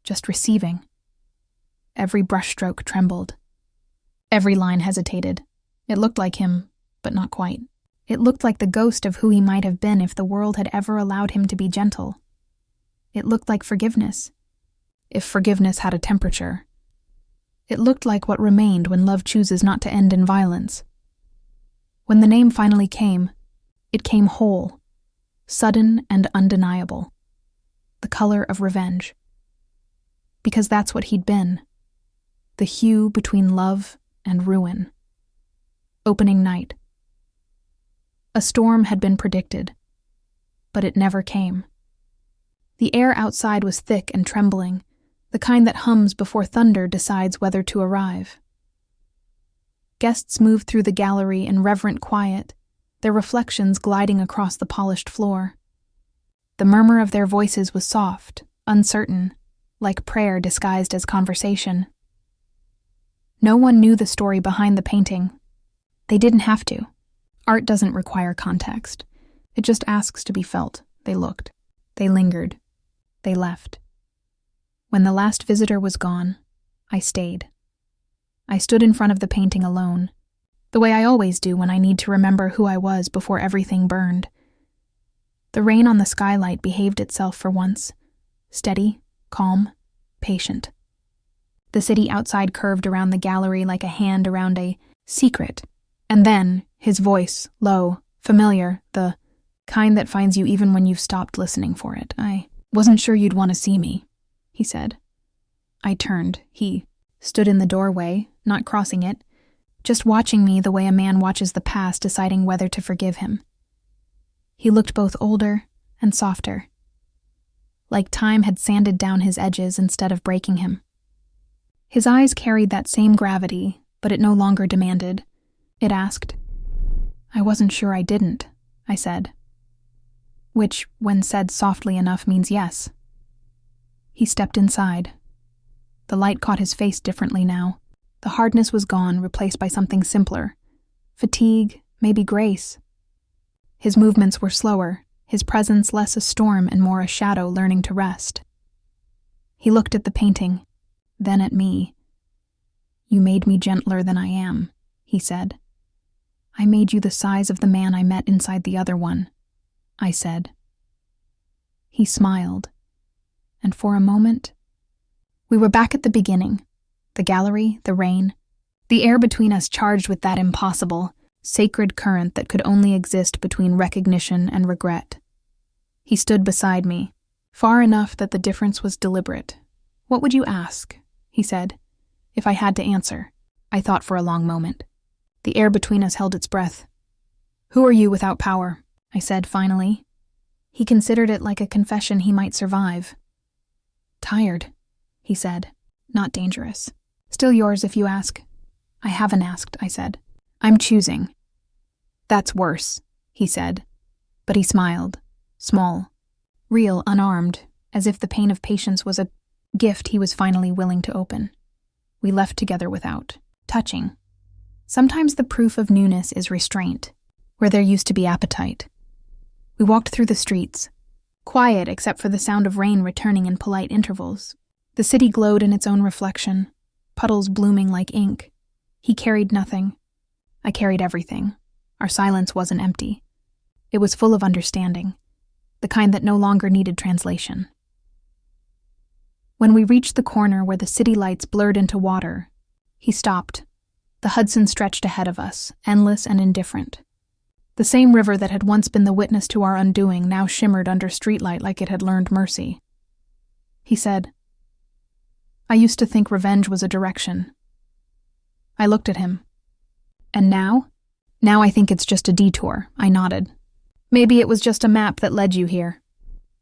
just receiving. Every brushstroke trembled. Every line hesitated. It looked like him, but not quite. It looked like the ghost of who he might have been if the world had ever allowed him to be gentle. It looked like forgiveness, if forgiveness had a temperature. It looked like what remained when love chooses not to end in violence. When the name finally came, it came whole, sudden and undeniable, the color of revenge. Because that's what he'd been, the hue between love and ruin. Opening night. A storm had been predicted, but it never came. The air outside was thick and trembling, the kind that hums before thunder decides whether to arrive. Guests moved through the gallery in reverent quiet, their reflections gliding across the polished floor. The murmur of their voices was soft, uncertain, like prayer disguised as conversation. No one knew the story behind the painting. They didn't have to. Art doesn't require context. It just asks to be felt. They looked. They lingered. They left. When the last visitor was gone, I stayed. I stood in front of the painting alone, the way I always do when I need to remember who I was before everything burned. The rain on the skylight behaved itself for once, steady, calm, patient. The city outside curved around the gallery like a hand around a secret. And then, his voice, low, familiar, the kind that finds you even when you've stopped listening for it. I wasn't sure you'd want to see me, he said. I turned. He stood in the doorway, not crossing it, just watching me the way a man watches the past, deciding whether to forgive him. He looked both older and softer, like time had sanded down his edges instead of breaking him. His eyes carried that same gravity, but it no longer demanded. It asked. "I wasn't sure I didn't," I said. Which, when said softly enough, means yes. He stepped inside. The light caught his face differently now. The hardness was gone, replaced by something simpler. Fatigue, maybe grace. His movements were slower, his presence less a storm and more a shadow learning to rest. He looked at the painting, then at me. "You made me gentler than I am," he said. "I made you the size of the man I met inside the other one," I said. He smiled, and for a moment, we were back at the beginning. The gallery, the rain, the air between us charged with that impossible, sacred current that could only exist between recognition and regret. He stood beside me, far enough that the difference was deliberate. "What would you ask?" he said. If I had to answer. I thought for a long moment. The air between us held its breath. "Who are you without power?" I said finally. He considered it like a confession he might survive. "Tired," he said. "Not dangerous. Still yours if you ask." "I haven't asked," I said. "I'm choosing." "That's worse," he said. But he smiled. Small. Real, unarmed, as if the pain of patience was a gift he was finally willing to open. We left together without touching. Sometimes the proof of newness is restraint, where there used to be appetite. We walked through the streets, quiet except for the sound of rain returning in polite intervals. The city glowed in its own reflection, puddles blooming like ink. He carried nothing. I carried everything. Our silence wasn't empty. It was full of understanding, the kind that no longer needed translation. When we reached the corner where the city lights blurred into water, he stopped. The Hudson stretched ahead of us, endless and indifferent. The same river that had once been the witness to our undoing now shimmered under streetlight like it had learned mercy. He said, "I used to think revenge was a direction." I looked at him. "And now?" "Now I think it's just a detour," I nodded. "Maybe it was just a map that led you here."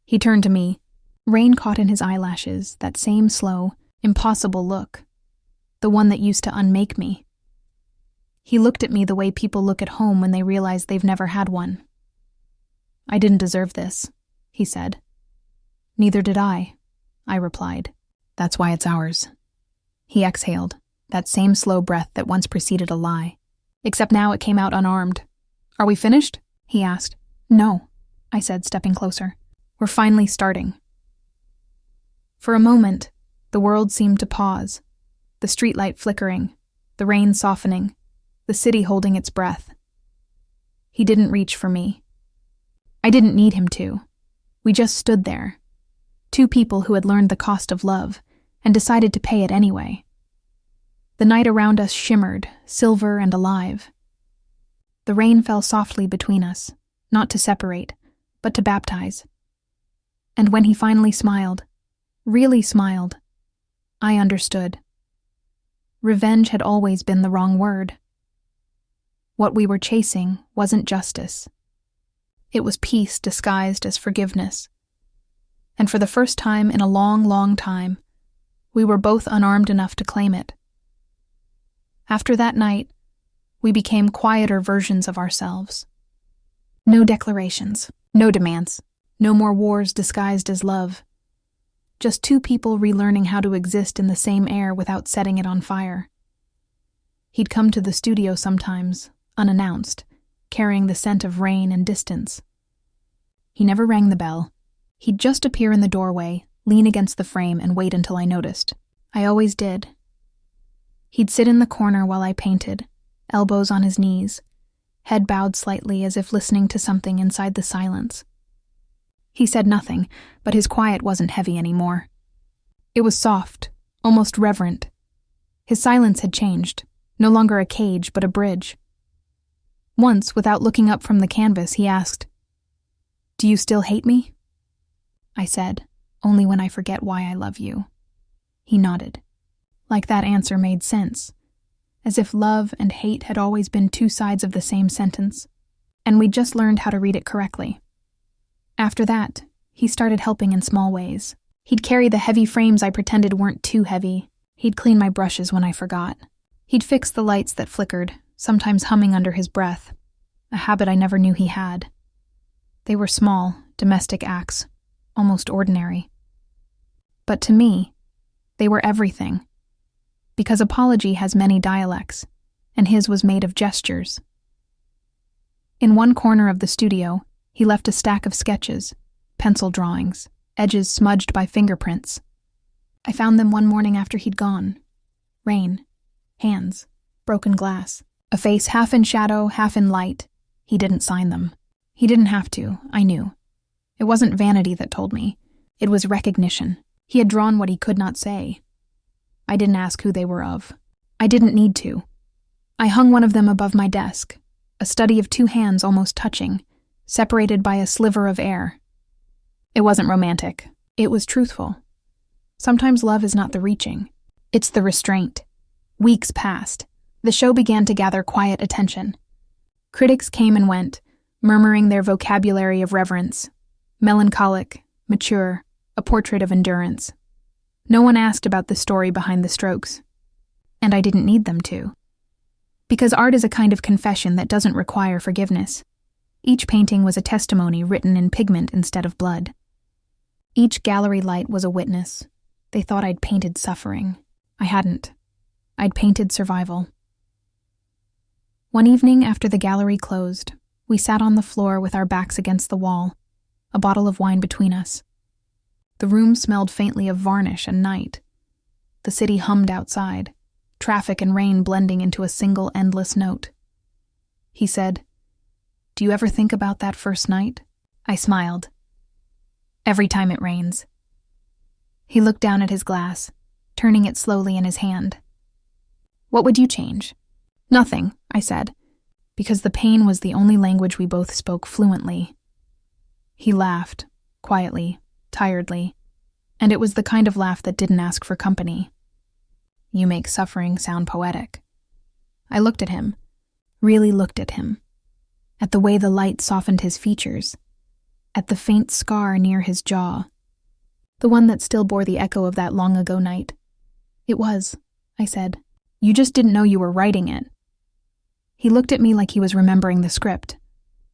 He turned to me. Rain caught in his eyelashes, that same slow, impossible look. The one that used to unmake me. He looked at me the way people look at home when they realize they've never had one. "I didn't deserve this," he said. "Neither did I replied. "That's why it's ours." He exhaled, that same slow breath that once preceded a lie. Except now it came out unarmed. "Are we finished?" he asked. "No," I said, stepping closer. "We're finally starting." For a moment, the world seemed to pause, the streetlight flickering, the rain softening, the city holding its breath. He didn't reach for me. I didn't need him to. We just stood there, two people who had learned the cost of love and decided to pay it anyway. The night around us shimmered, silver and alive. The rain fell softly between us, not to separate, but to baptize. And when he finally smiled, really smiled, I understood. Revenge had always been the wrong word. What we were chasing wasn't justice. It was peace disguised as forgiveness. And for the first time in a long, long time, we were both unarmed enough to claim it. After that night, we became quieter versions of ourselves. No declarations, no demands, no more wars disguised as love. Just two people relearning how to exist in the same air without setting it on fire. He'd come to the studio sometimes, unannounced, carrying the scent of rain and distance. He never rang the bell. He'd just appear in the doorway, lean against the frame, and wait until I noticed. I always did. He'd sit in the corner while I painted, elbows on his knees, head bowed slightly as if listening to something inside the silence. He said nothing, but his quiet wasn't heavy anymore. It was soft, almost reverent. His silence had changed, no longer a cage, but a bridge. Once, without looking up from the canvas, he asked, "Do you still hate me?" I said, "Only when I forget why I love you." He nodded. Like that answer made sense. as if love and hate had always been two sides of the same sentence, and we'd just learned how to read it correctly. After that, he started helping in small ways. He'd carry the heavy frames I pretended weren't too heavy. He'd clean my brushes when I forgot. He'd fix the lights that flickered, sometimes humming under his breath, a habit I never knew he had. They were small, domestic acts, almost ordinary. But to me, they were everything, because apology has many dialects, and his was made of gestures. In one corner of the studio, he left a stack of sketches, pencil drawings, edges smudged by fingerprints. I found them one morning after he'd gone. Rain, hands, broken glass, a face half in shadow, half in light. He didn't sign them. He didn't have to, I knew. It wasn't vanity that told me. It was recognition. He had drawn what he could not say. I didn't ask who they were of. I didn't need to. I hung one of them above my desk, a study of two hands almost touching, separated by a sliver of air. It wasn't romantic. It was truthful. Sometimes love is not the reaching. It's the restraint. Weeks passed. The show began to gather quiet attention. Critics came and went, murmuring their vocabulary of reverence. Melancholic, mature, a portrait of endurance. No one asked about the story behind the strokes. And I didn't need them to. Because art is a kind of confession that doesn't require forgiveness. Each painting was a testimony written in pigment instead of blood. Each gallery light was a witness. They thought I'd painted suffering. I hadn't. I'd painted survival. One evening after the gallery closed, we sat on the floor with our backs against the wall, a bottle of wine between us. The room smelled faintly of varnish and night. The city hummed outside, traffic and rain blending into a single endless note. He said, "Do you ever think about that first night?" I smiled. "Every time it rains." He looked down at his glass, turning it slowly in his hand. "What would you change?" "Nothing," I said, because the pain was the only language we both spoke fluently. He laughed, quietly, tiredly, and it was the kind of laugh that didn't ask for company. "You make suffering sound poetic." I looked at him, really looked at him, at the way the light softened his features, at the faint scar near his jaw, the one that still bore the echo of that long-ago night. "It was," I said. "You just didn't know you were writing it." He looked at me like he was remembering the script.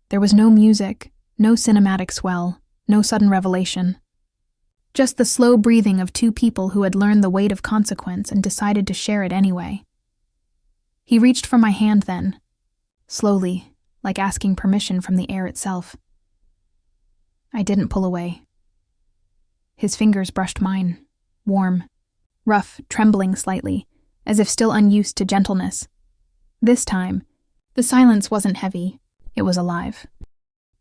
There was no music, no cinematic swell, no sudden revelation. Just the slow breathing of two people who had learned the weight of consequence and decided to share it anyway. He reached for my hand then, slowly, like asking permission from the air itself. I didn't pull away. His fingers brushed mine, warm, rough, trembling slightly, as if still unused to gentleness. This time, the silence wasn't heavy, it was alive.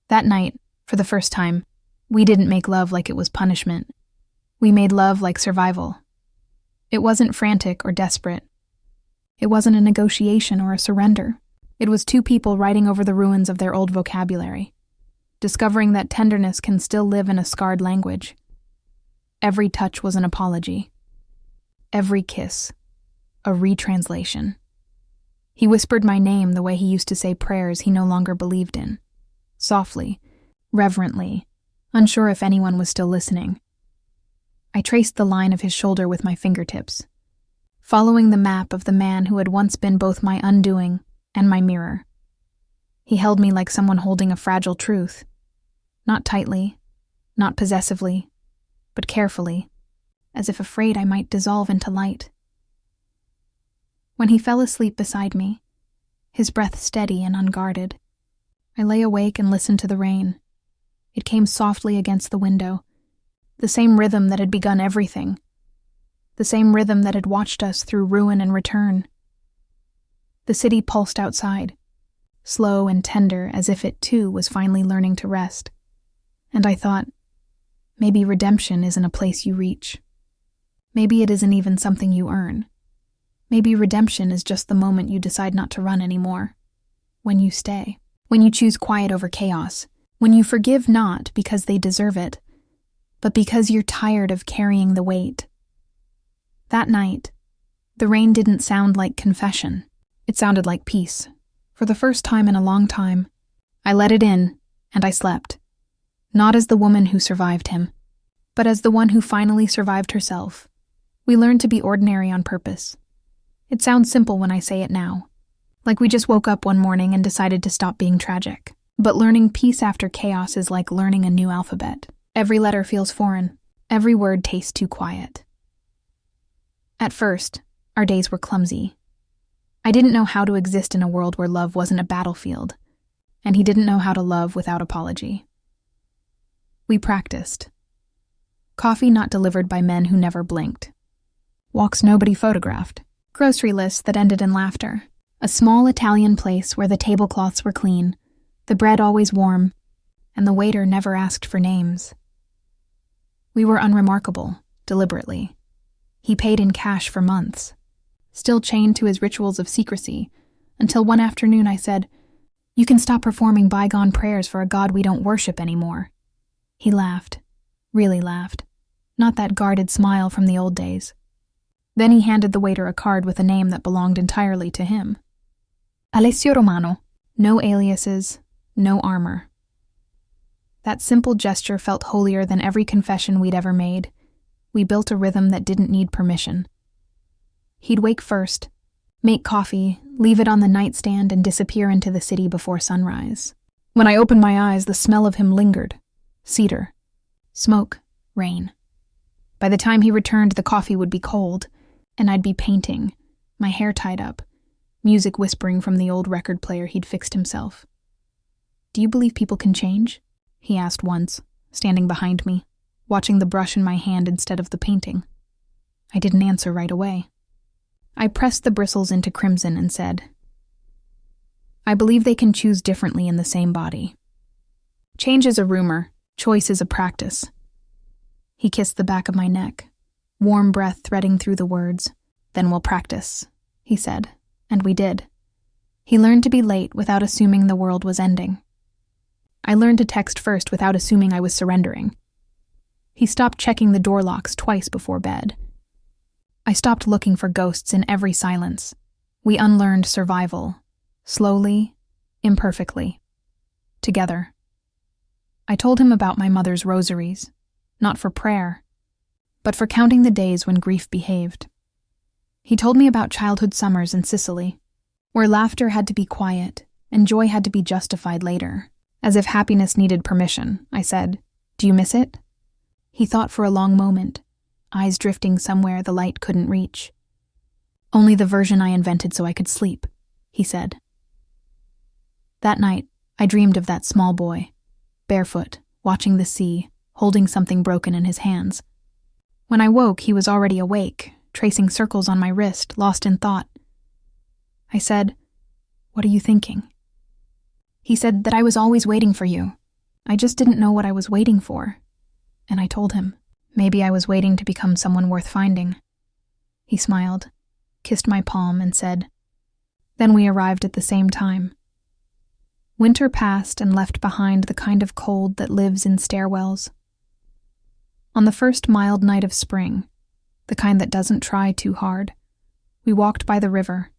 That night, for the first time, we didn't make love like it was punishment. We made love like survival. It wasn't frantic or desperate. It wasn't a negotiation or a surrender. It was two people riding over the ruins of their old vocabulary, discovering that tenderness can still live in a scarred language. Every touch was an apology. Every kiss, a retranslation. He whispered my name the way he used to say prayers he no longer believed in, softly, reverently, unsure if anyone was still listening. I traced the line of his shoulder with my fingertips, following the map of the man who had once been both my undoing and my mirror. He held me like someone holding a fragile truth, not tightly, not possessively, but carefully, as if afraid I might dissolve into light. When he fell asleep beside me, his breath steady and unguarded, I lay awake and listened to the rain. It came softly against the window, the same rhythm that had begun everything, the same rhythm that had watched us through ruin and return. The city pulsed outside, slow and tender as if it too was finally learning to rest. And I thought, maybe redemption isn't a place you reach. Maybe it isn't even something you earn. Maybe redemption is just the moment you decide not to run anymore. When you stay. When you choose quiet over chaos. When you forgive not because they deserve it, but because you're tired of carrying the weight. That night, the rain didn't sound like confession. It sounded like peace. For the first time in a long time, I let it in, and I slept. Not as the woman who survived him, but as the one who finally survived herself. We learned to be ordinary on purpose. It sounds simple when I say it now, like we just woke up one morning and decided to stop being tragic. But learning peace after chaos is like learning a new alphabet. Every letter feels foreign. Every word tastes too quiet. At first, our days were clumsy. I didn't know how to exist in a world where love wasn't a battlefield, and he didn't know how to love without apology. We practiced. Coffee not delivered by men who never blinked. Walks nobody photographed. Grocery lists that ended in laughter. A small Italian place where the tablecloths were clean, the bread always warm, and the waiter never asked for names. We were unremarkable, deliberately. He paid in cash for months, still chained to his rituals of secrecy, until one afternoon I said, "You can stop performing bygone prayers for a God we don't worship anymore." He laughed, really laughed, not that guarded smile from the old days. Then he handed the waiter a card with a name that belonged entirely to him. Alessio Romano, no aliases, no armor. That simple gesture felt holier than every confession we'd ever made. We built a rhythm that didn't need permission. He'd wake first, make coffee, leave it on the nightstand, and disappear into the city before sunrise. When I opened my eyes, the smell of him lingered. Cedar, smoke, rain. By the time he returned, the coffee would be cold, and I'd be painting, my hair tied up, music whispering from the old record player he'd fixed himself. "Do you believe people can change?" he asked once, standing behind me, watching the brush in my hand instead of the painting. I didn't answer right away. I pressed the bristles into crimson and said, "I believe they can choose differently in the same body. Change is a rumor, choice is a practice." He kissed the back of my neck, warm breath threading through the words. "Then we'll practice," he said, and we did. He learned to be late without assuming the world was ending. I learned to text first without assuming I was surrendering. He stopped checking the door locks twice before bed. I stopped looking for ghosts in every silence. We unlearned survival, slowly, imperfectly, together. I told him about my mother's rosaries, not for prayer, but for counting the days when grief behaved. He told me about childhood summers in Sicily, where laughter had to be quiet and joy had to be justified later, as if happiness needed permission. I said, "Do you miss it?" He thought for a long moment, eyes drifting somewhere the light couldn't reach. "Only the version I invented so I could sleep," he said. That night, I dreamed of that small boy, barefoot, watching the sea, holding something broken in his hands. When I woke, he was already awake, tracing circles on my wrist, lost in thought. I said, "What are you thinking?" He said that I was always waiting for you. I just didn't know what I was waiting for. And I told him, maybe I was waiting to become someone worth finding. He smiled, kissed my palm, and said, "Then we arrived at the same time." Winter passed and left behind the kind of cold that lives in stairwells. On the first mild night of spring, the kind that doesn't try too hard, we walked by the river.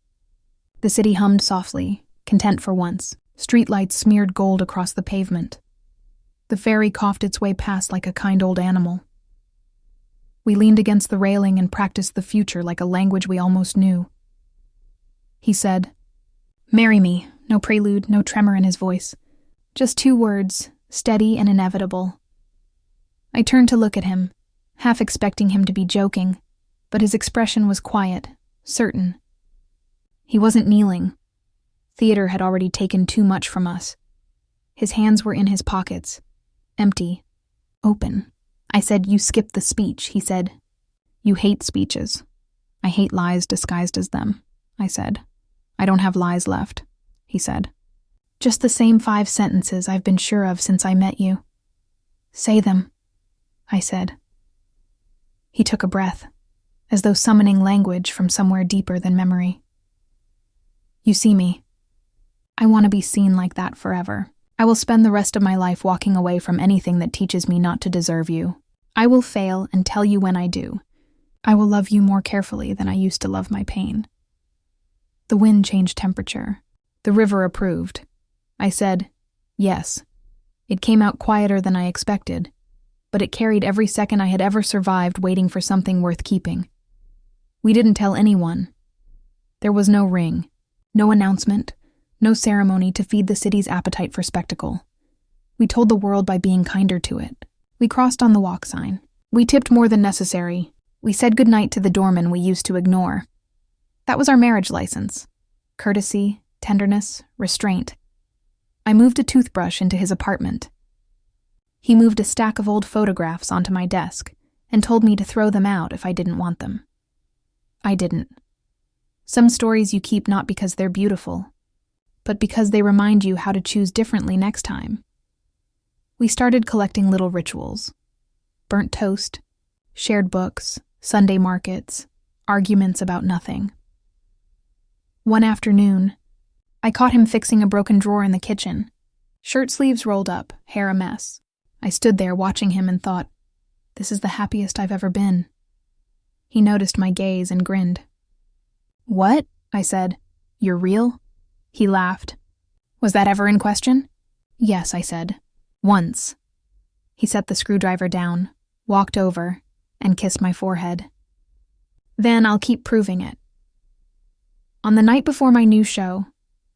The city hummed softly, content for once. Streetlights smeared gold across the pavement. The ferry coughed its way past like a kind old animal. We leaned against the railing and practiced the future like a language we almost knew. He said, "Marry me," no prelude, no tremor in his voice. Just 2 words, steady and inevitable. I turned to look at him, half expecting him to be joking, but his expression was quiet, certain. He wasn't kneeling. Theater had already taken too much from us. His hands were in his pockets, empty, open. I said, "You skipped the speech," he said. "You hate speeches." "I hate lies disguised as them," I said. "I don't have lies left," he said. "Just the same 5 sentences I've been sure of since I met you." "Say them," I said. He took a breath, as though summoning language from somewhere deeper than memory. "You see me. I want to be seen like that forever. I will spend the rest of my life walking away from anything that teaches me not to deserve you. I will fail and tell you when I do. I will love you more carefully than I used to love my pain." The wind changed temperature. The river approved. I said, yes. It came out quieter than I expected, but it carried every second I had ever survived waiting for something worth keeping. We didn't tell anyone. There was no ring, no announcement, no ceremony to feed the city's appetite for spectacle. We told the world by being kinder to it. We crossed on the walk sign. We tipped more than necessary. We said goodnight to the doorman we used to ignore. That was our marriage license. Courtesy, tenderness, restraint. I moved a toothbrush into his apartment. He moved a stack of old photographs onto my desk and told me to throw them out if I didn't want them. I didn't. Some stories you keep not because they're beautiful, but because they remind you how to choose differently next time. We started collecting little rituals. Burnt toast, shared books, Sunday markets, arguments about nothing. One afternoon, I caught him fixing a broken drawer in the kitchen. Shirt sleeves rolled up, hair a mess. I stood there watching him and thought, this is the happiest I've ever been. He noticed my gaze and grinned. What? I said. You're real? He laughed. Was that ever in question? Yes, I said. Once. He set the screwdriver down, walked over, and kissed my forehead. Then I'll keep proving it. On the night before my new show,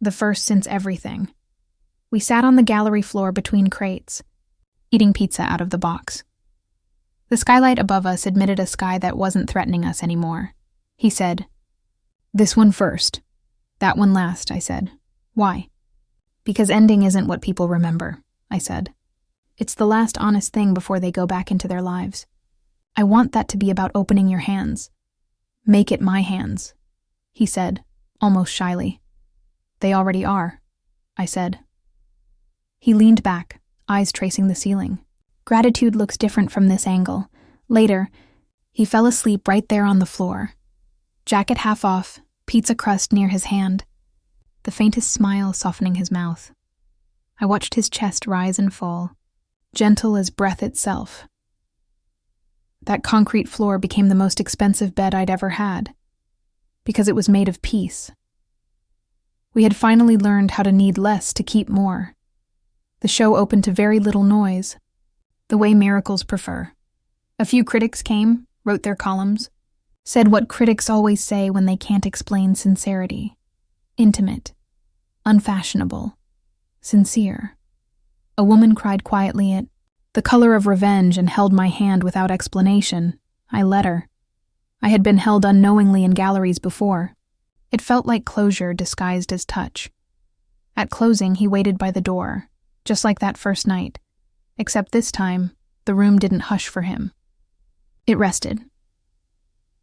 the first since everything, we sat on the gallery floor between crates, eating pizza out of the box. The skylight above us admitted a sky that wasn't threatening us anymore. He said, "This one first. That one last," I said. "Why?" "Because ending isn't what people remember," I said. "It's the last honest thing before they go back into their lives. I want that to be about opening your hands. Make it my hands," he said, almost shyly. "They already are," I said. He leaned back, eyes tracing the ceiling. Gratitude looks different from this angle. Later, he fell asleep right there on the floor. Jacket half off, pizza crust near his hand, the faintest smile softening his mouth. I watched his chest rise and fall, gentle as breath itself. That concrete floor became the most expensive bed I'd ever had, because it was made of peace. We had finally learned how to need less to keep more. The show opened to very little noise, the way miracles prefer. A few critics came, wrote their columns, said what critics always say when they can't explain sincerity. Intimate, unfashionable, sincere. A woman cried quietly at The Color of Revenge and held my hand without explanation. I let her. I had been held unknowingly in galleries before. It felt like closure disguised as touch. At closing, he waited by the door, just like that first night, except this time, the room didn't hush for him. It rested.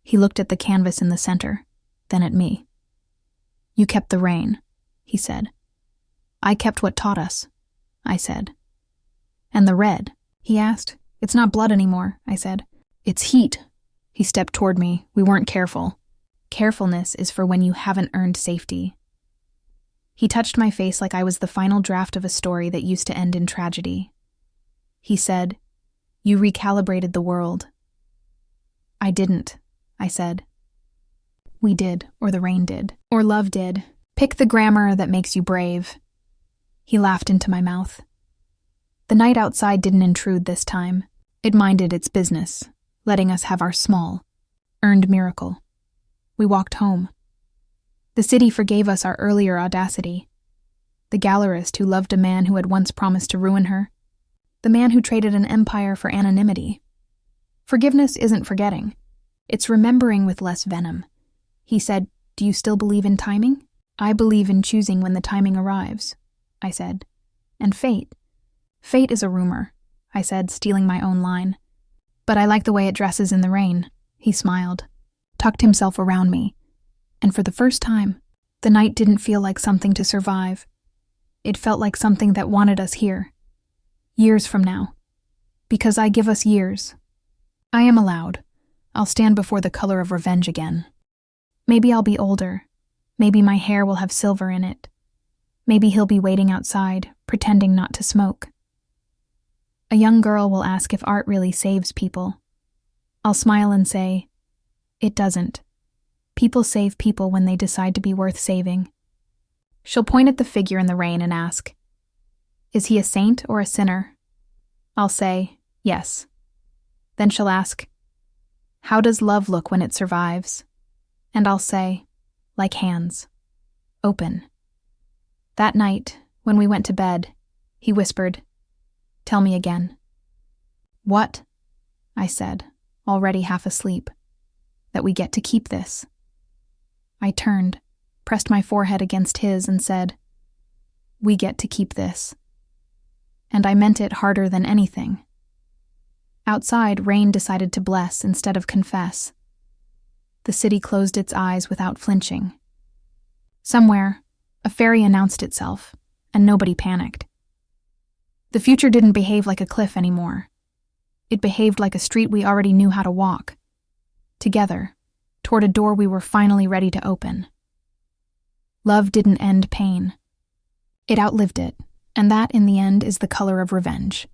He looked at the canvas in the center, then at me. "You kept the rain," he said. "I kept what taught us," I said. "And the red?" he asked. "It's not blood anymore," I said. "It's heat." He stepped toward me. "We weren't careful." "Carefulness is for when you haven't earned safety." He touched my face like I was the final draft of a story that used to end in tragedy. He said, "You recalibrated the world." "I didn't," I said. "We did, or the rain did, or love did. Pick the grammar that makes you brave." He laughed into my mouth. The night outside didn't intrude this time. It minded its business, letting us have our small, earned miracle. We walked home. The city forgave us our earlier audacity. The gallerist who loved a man who had once promised to ruin her. The man who traded an empire for anonymity. Forgiveness isn't forgetting. It's remembering with less venom. He said, "Do you still believe in timing?" "I believe in choosing when the timing arrives," I said. "And fate. Fate is a rumor," I said, stealing my own line. "But I like the way it dresses in the rain." He smiled, tucked himself around me, and for the first time, the night didn't feel like something to survive. It felt like something that wanted us here. Years from now. Because I give us years. I am allowed. I'll stand before the color of revenge again. Maybe I'll be older. Maybe my hair will have silver in it. Maybe he'll be waiting outside, pretending not to smoke. A young girl will ask if art really saves people. I'll smile and say, "It doesn't." People save people when they decide to be worth saving. She'll point at the figure in the rain and ask, "Is he a saint or a sinner?" I'll say, "Yes." Then she'll ask, "How does love look when it survives?" And I'll say, "Like hands. Open." That night, when we went to bed, he whispered, "Tell me again." "What?" I said, already half asleep. "That we get to keep this." I turned, pressed my forehead against his, and said, "We get to keep this." And I meant it harder than anything. Outside, rain decided to bless instead of confess. The city closed its eyes without flinching. Somewhere, a fairy announced itself, and nobody panicked. The future didn't behave like a cliff anymore. It behaved like a street we already knew how to walk, together, toward a door we were finally ready to open. Love didn't end pain. It outlived it, and that, in the end, is the color of revenge.